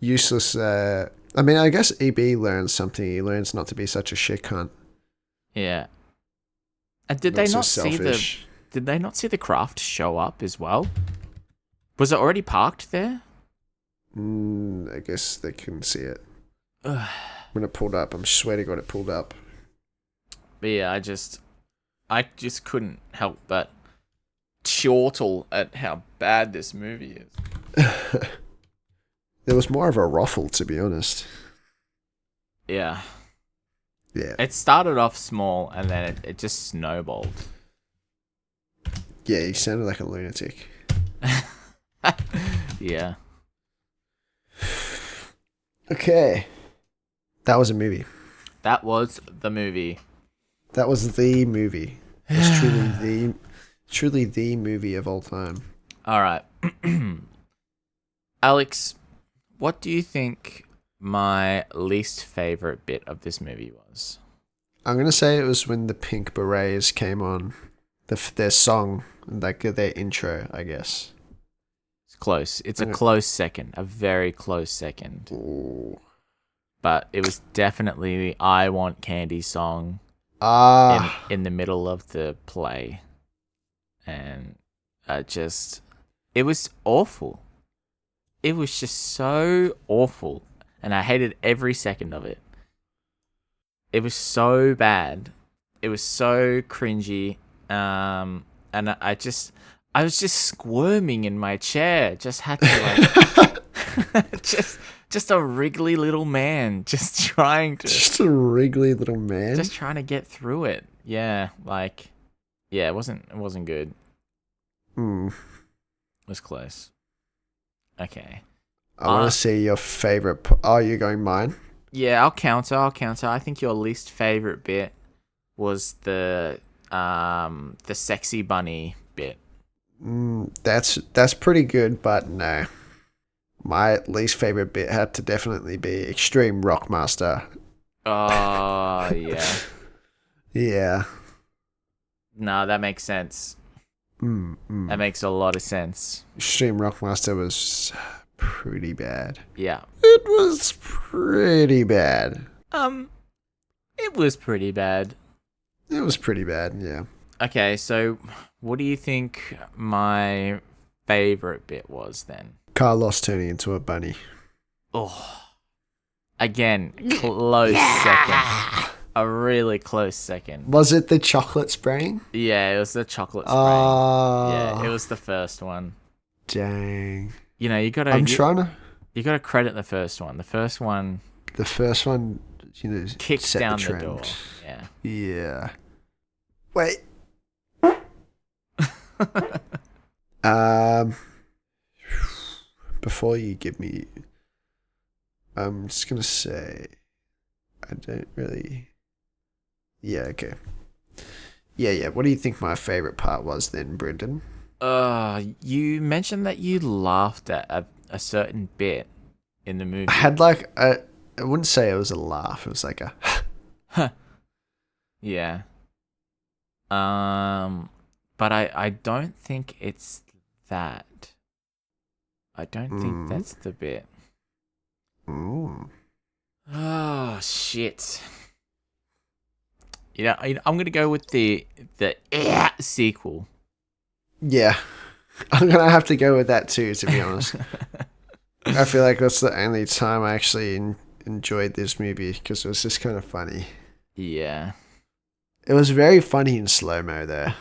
B: Useless. I mean, I guess EB learns something. He learns not to be such a shit cunt.
A: Yeah. And did they not see the craft show up as well? Was it already parked there?
B: I guess they couldn't see it. When it pulled up, I swear to God it pulled up.
A: But yeah, I just couldn't help but chortle at how bad this movie is.
B: There was more of a ruffle, to be honest.
A: Yeah.
B: Yeah.
A: It started off small and then it just snowballed.
B: Yeah, he sounded like a lunatic.
A: Yeah.
B: Okay. That was a movie.
A: That was the movie.
B: That was the movie. It's truly the movie of all time.
A: All right. Alex, what do you think my least favorite bit of this movie was?
B: I'm going to say it was when the Pink Berets came on. Their song, like their intro, I guess.
A: It's close. It's a close second. A very close second.
B: Ooh.
A: But it was definitely the I Want Candy song in the middle of the play. And it was awful. It was just so awful. And I hated every second of it. It was so bad. It was so cringy. And I was just squirming in my chair. Just had to like, just a wriggly little man, just
B: a wriggly little man,
A: just trying to get through it. Yeah, like, yeah, it wasn't good. It was close. Okay.
B: I want to see your favorite. Oh, you're going mine?
A: Yeah, I'll counter. I think your least favorite bit was the sexy bunny bit.
B: That's pretty good, but no. My least favorite bit had to definitely be Extreme Rockmaster.
A: Oh, yeah.
B: Yeah.
A: No, that makes sense. That makes a lot of sense.
B: Extreme Rockmaster was pretty bad.
A: Yeah.
B: It was pretty bad.
A: It was pretty bad.
B: It was pretty bad, yeah.
A: Okay, so what do you think my favorite bit was then?
B: Carlos turning into a bunny.
A: Oh. Again, close second. A really close second.
B: Was it the chocolate spraying?
A: Yeah, it was the chocolate spraying. Yeah, it was the first one.
B: Dang.
A: You know, you gotta credit the first one. The first one,
B: you know,
A: kicks
B: set
A: down
B: the trend.
A: door. Yeah.
B: Yeah. Wait. Before you give me, I'm just gonna say, I don't really. Yeah. Okay. Yeah. What do you think my favorite part was then, Brendan?
A: You mentioned that you laughed at a certain bit in the movie.
B: I had like I wouldn't say it was a laugh. It was like a.
A: Yeah. But I don't think it's that. I don't think that's the bit.
B: Ooh.
A: Oh shit. I'm gonna go with the sequel.
B: Yeah, I'm gonna have to go with that too. To be honest, I feel like that's the only time I actually enjoyed this movie because it was just kind of funny.
A: Yeah.
B: It was very funny in slow mo there.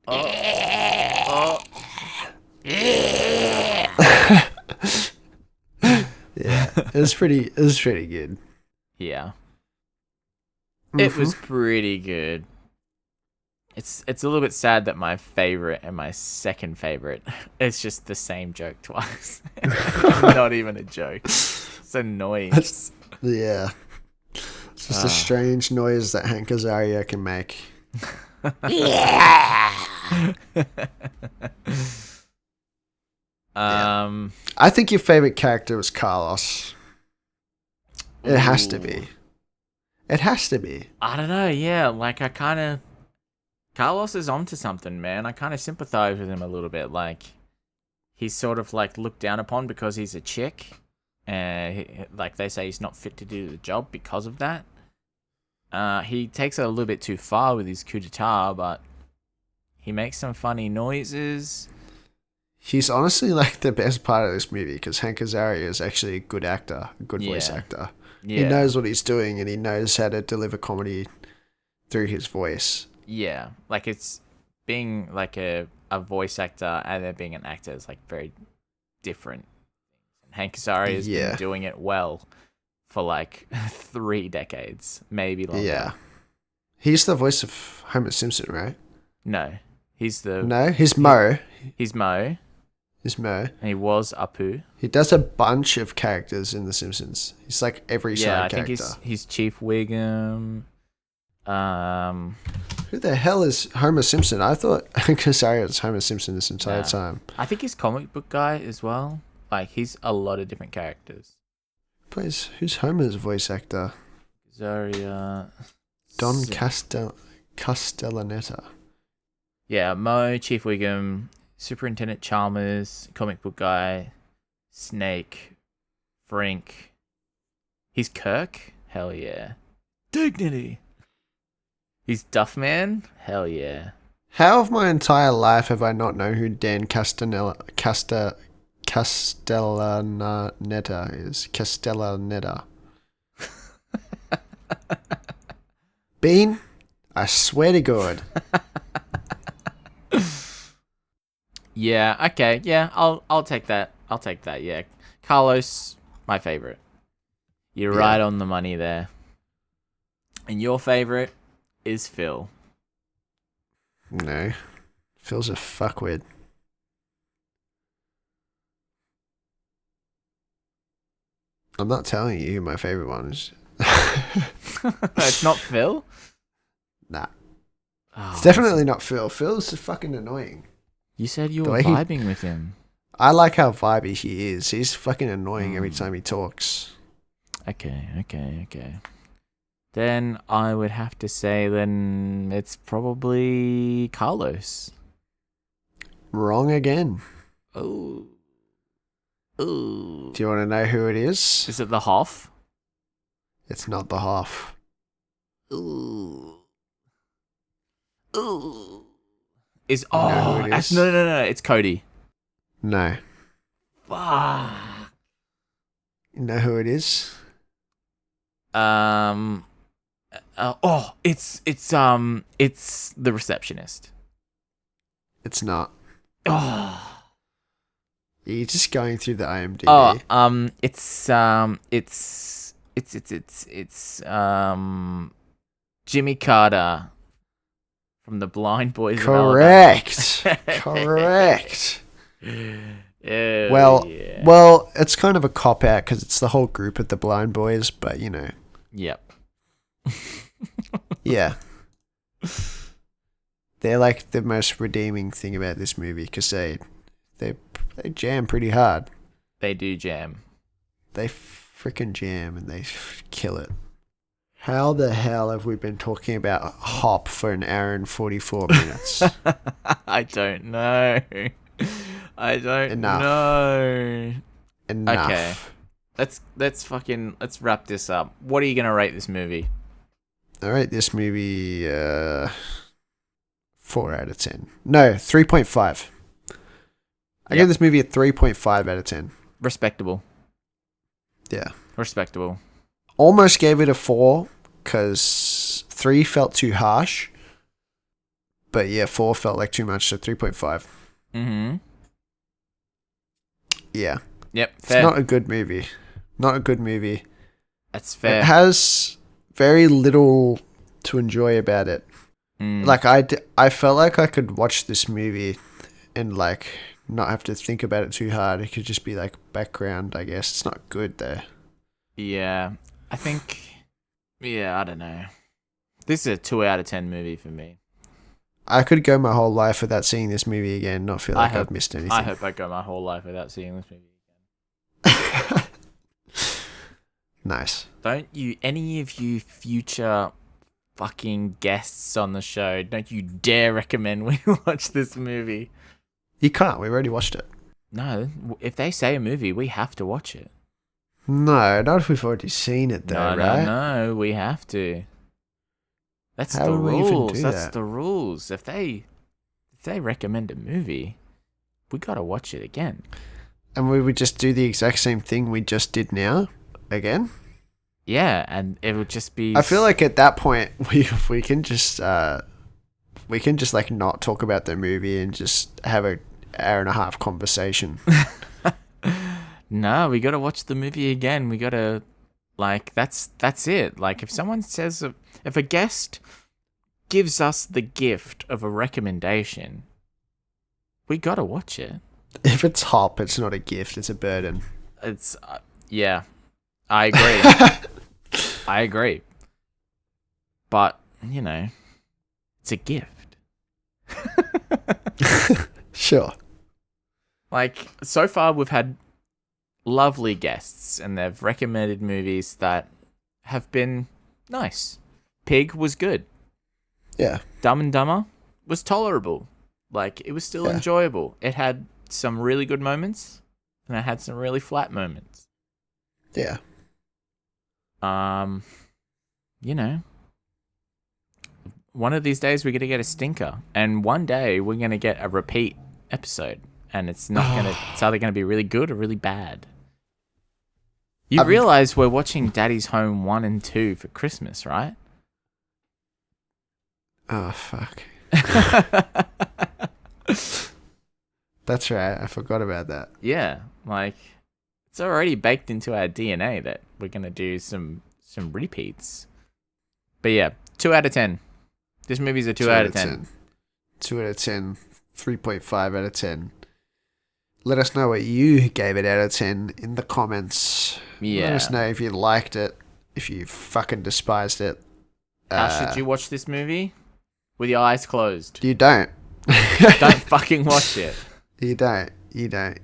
A: Oh.
B: Yeah, it was pretty good.
A: Yeah. It was pretty good. It's a little bit sad that my favorite and my second favorite, it's just the same joke twice. Not even a joke. It's annoying.
B: Yeah. It's just a strange noise that Hank Azaria can make.
A: Yeah.
B: I think your favorite character was Carlos. It has to be. It has to be.
A: I don't know, yeah. Like, Carlos is onto something, man. I kind of sympathize with him a little bit. Like, he's sort of, like, looked down upon because he's a chick. And, like, they say he's not fit to do the job because of that. He takes it a little bit too far with his coup d'etat, but he makes some funny noises.
B: He's honestly, like, the best part of this movie because Hank Azaria is actually a good actor, a good voice actor. Yeah. He knows what he's doing and he knows how to deliver comedy through his voice.
A: Yeah, like it's being like a voice actor and then being an actor is like very different. Hank Azaria has been doing it well for like 3 decades, maybe longer.
B: Yeah. He's the voice of Homer Simpson, right?
A: No. He's Mo.
B: He's Mo.
A: He's Mo. And he was Apu.
B: He does a bunch of characters in The Simpsons. He's like every side character.
A: Yeah, I think he's Chief Wiggum.
B: Who the hell is Homer Simpson? I thought Hank Azaria was Homer Simpson this entire time.
A: I think he's comic book guy as well. Like, he's a lot of different characters.
B: Please, who's Homer's voice actor?
A: Azaria.
B: Don Castellaneta.
A: Yeah, Mo, Chief Wiggum, Superintendent Chalmers, comic book guy, Snake, Frink. He's Kirk? Hell yeah. Dignity. He's Duffman? Hell yeah.
B: How of my entire life have I not known who Dan Castellaneta is? Castellaneta. Bean? I swear to God.
A: Yeah, okay, yeah, I'll take that. I'll take that, yeah. Carlos, my favorite. You're right on the money there. And your favorite is Phil.
B: No. Phil's a fuckwit. I'm not telling you who my favorite one is.
A: It's not Phil?
B: Nah. Oh, it's definitely not Phil. Phil's fucking annoying.
A: You said you were vibing with him.
B: I like how vibey he is. He's fucking annoying every time he talks.
A: Okay. Then I would have to say then it's probably Carlos.
B: Wrong again.
A: Oh.
B: Do you want to know who it is?
A: Is it the Hoff?
B: It's not the Hoff.
A: No. It's Cody.
B: No.
A: Fuck.
B: You know who it is?
A: It's the receptionist.
B: It's not.
A: Oh.
B: You're just going through the IMDb.
A: It's Jimmy Carter from the Blind Boys.
B: Correct. Correct. Well, it's kind of a cop out because it's the whole group of the Blind Boys, but you know.
A: Yep.
B: Yeah. they're like the most redeeming thing about this movie because they jam pretty hard.
A: They do jam.
B: They freaking jam and they kill it. How the hell have we been talking about Hop for an hour and 44 minutes?
A: I don't know. I don't know.
B: Enough.
A: Okay. Let's wrap this up. What are you gonna rate this movie?
B: I rate this movie 4 out of 10. No, 3.5. I give this movie a 3.5 out of 10.
A: Respectable.
B: Yeah.
A: Respectable.
B: Almost gave it a 4 because 3 felt too harsh. But yeah, 4 felt like too much, so 3.5.
A: Mm-hmm.
B: Yeah.
A: Yep, fair.
B: It's not a good movie. Not a good movie.
A: That's fair.
B: It has very little to enjoy about it. Like, I felt like I could watch this movie and, like, not have to think about it too hard. It could just be, like, background, I guess. It's not good, though.
A: Yeah. I think... Yeah, I don't know. This is a 2 out of 10 movie for me.
B: I could go my whole life without seeing this movie again and not feel like I've missed anything.
A: I hope I go my whole life without seeing this movie again.
B: Nice.
A: Don't you, any of you future fucking guests on the show, don't you dare recommend we watch this movie.
B: You can't. We've already watched it.
A: No, if they say a movie, we have to watch it.
B: No, not if we've already seen it, though, right?
A: No, we have to. That's
B: How
A: the
B: would we even
A: rules.
B: do
A: That's
B: that?
A: the rules. If they recommend a movie, we gotta watch it again.
B: And we would just do the exact same thing we just did now, again?
A: Yeah, and it would just be...
B: I feel like at that point, we can just like not talk about the movie and just have an hour and a half conversation.
A: No, we gotta watch the movie again. We gotta, like, that's it. Like, if someone says, if a guest gives us the gift of a recommendation, we gotta watch it.
B: If it's Hop, it's not a gift, it's a burden.
A: It's, yeah, I agree. I agree. But, you know, it's a gift.
B: Sure.
A: Like, so far we've had lovely guests and they've recommended movies that have been nice. Pig was good.
B: Yeah.
A: Dumb and Dumber was tolerable. Like, it was still enjoyable. It had some really good moments and it had some really flat moments.
B: Yeah.
A: You know, one of these days we're going to get a stinker and one day we're going to get a repeat episode and it's either going to be really good or really bad. You realize we're watching Daddy's Home 1 and 2 for Christmas, right?
B: Oh, fuck. That's right. I forgot about that.
A: Yeah, like, it's already baked into our DNA that we're going to do some repeats. But yeah, 2 out of 10. This movie's a 2 out of 10.
B: 2 out of 10. 3.5 out of 10. Let us know what you gave it out of 10 in the comments.
A: Yeah.
B: Let us know if you liked it, if you fucking despised it.
A: How should you watch this movie? With your eyes closed.
B: You don't.
A: Don't fucking watch it.
B: You don't. Don't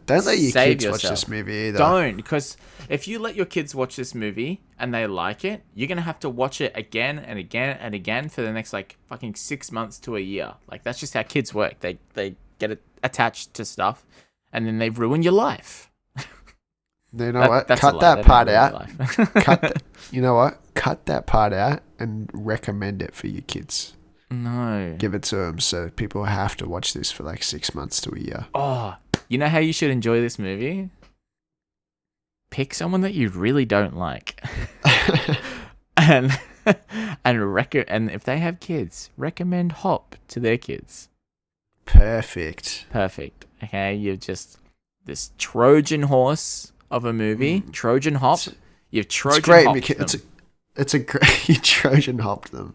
B: let your
A: Save
B: kids watch
A: yourself.
B: this movie either.
A: Don't, because if you let your kids watch this movie and they like it, you're going to have to watch it again and again and again for the next, like, fucking 6 months to a year. Like, that's just how kids work. They get attached to stuff and then they ruin your life.
B: You know what? Cut that part out. You know what? Cut that part out and recommend it for your kids.
A: No.
B: Give it to them so people have to watch this for like 6 months to a year.
A: Oh, you know how you should enjoy this movie? Pick someone that you really don't like. and if they have kids, recommend Hop to their kids.
B: Perfect.
A: Okay, you've just this Trojan horse of a movie, Trojan Hop. You've Trojan hopped them.
B: It's a great you Trojan hopped them.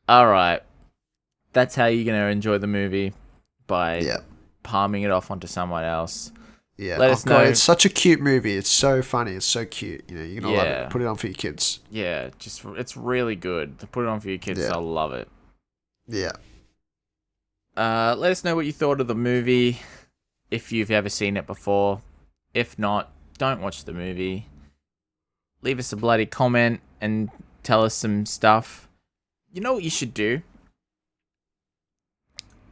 A: All right, that's how you're gonna enjoy the movie by palming it off onto someone else.
B: Yeah.
A: Let
B: Oh
A: us
B: god,
A: know.
B: it's such a cute movie. It's so funny. It's so cute. You know, you're gonna love
A: Yeah.
B: it. Put it on for your kids.
A: Yeah, just it's really good. Put it on for your kids.
B: Yeah.
A: They'll love it.
B: Yeah.
A: Let us know what you thought of the movie, if you've ever seen it before. If not, don't watch the movie. Leave us a bloody comment and tell us some stuff. You know what you should do?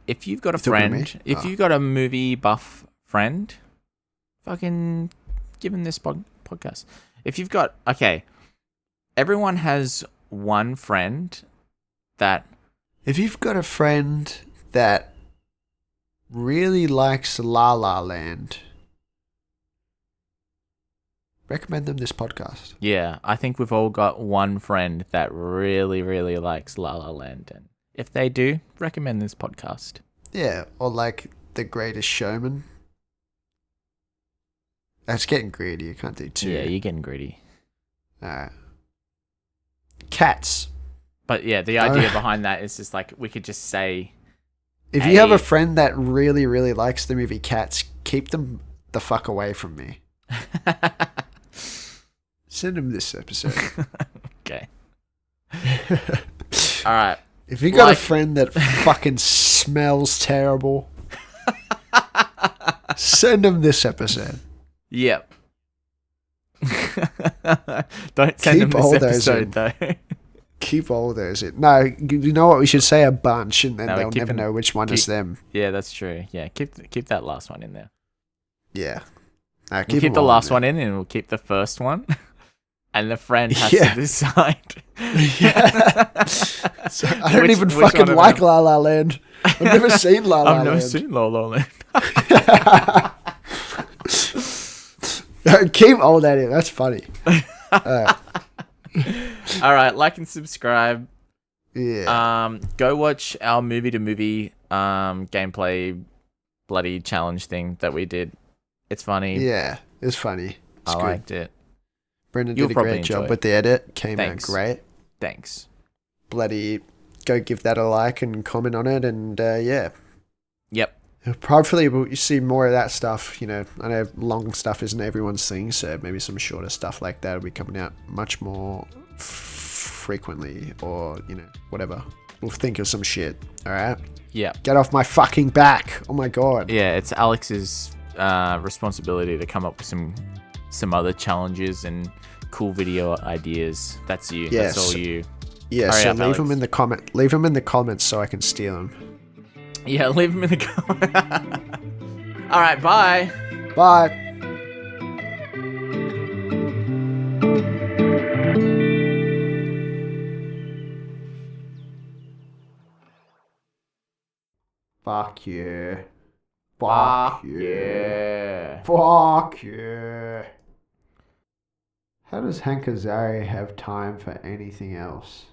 A: If you've got a friend, if you've got a movie buff friend, fucking give him this podcast. If you've got, okay, everyone has one friend that...
B: If you've got a friend that really likes La La Land, recommend them this podcast.
A: Yeah, I think we've all got one friend that really, really likes La La Land. And if they do, recommend this podcast.
B: Yeah, or like The Greatest Showman. That's getting greedy. You can't do two.
A: Yeah, you're getting greedy.
B: Alright. Cats.
A: But yeah, the idea behind that is just like, we could just say...
B: If you have a friend that really, really likes the movie Cats, keep them the fuck away from me. Send them this episode.
A: Okay. Alright.
B: If you got a friend that fucking smells terrible, send them this episode.
A: Yep. Don't send them this episode, though.
B: Keep all those in. No, you know what? We should say a bunch, and then they'll never know which one is them.
A: Yeah, that's true. Yeah, keep that last one in there.
B: Yeah.
A: We'll keep the last one in, and we'll keep the first one. And the friend has to decide.
B: Yeah. So I don't even fucking like La La Land. I've never seen La La Land.
A: I've never seen La La Land.
B: Keep all that in. That's funny.
A: All right, like and subscribe.
B: Yeah.
A: Go watch our movie to movie gameplay bloody challenge thing that we did. It's funny.
B: Yeah, it's funny. It's
A: I
B: good.
A: liked it.
B: Brendan did a great job with the edit. Came out great.
A: Thanks.
B: Bloody go give that a like and comment on it, and yeah.
A: Yep.
B: Hopefully we'll see more of that stuff. You know, I know long stuff isn't everyone's thing, so maybe some shorter stuff like that will be coming out much more frequently, or, you know, whatever. We'll think of some shit, alright?
A: Yeah.
B: Get off my fucking back! Oh my god.
A: Yeah, it's Alex's responsibility to come up with some other challenges and cool video ideas. That's you.
B: Yeah,
A: that's all you.
B: Yeah,
A: Hurry
B: so
A: up,
B: leave
A: Alex.
B: them in the comment. Leave them in the comments so I can steal them.
A: Yeah, leave them in the comments. All right, bye.
B: Bye. Fuck you. Fuck you. Fuck you. How does Hank Azaria have time for anything else?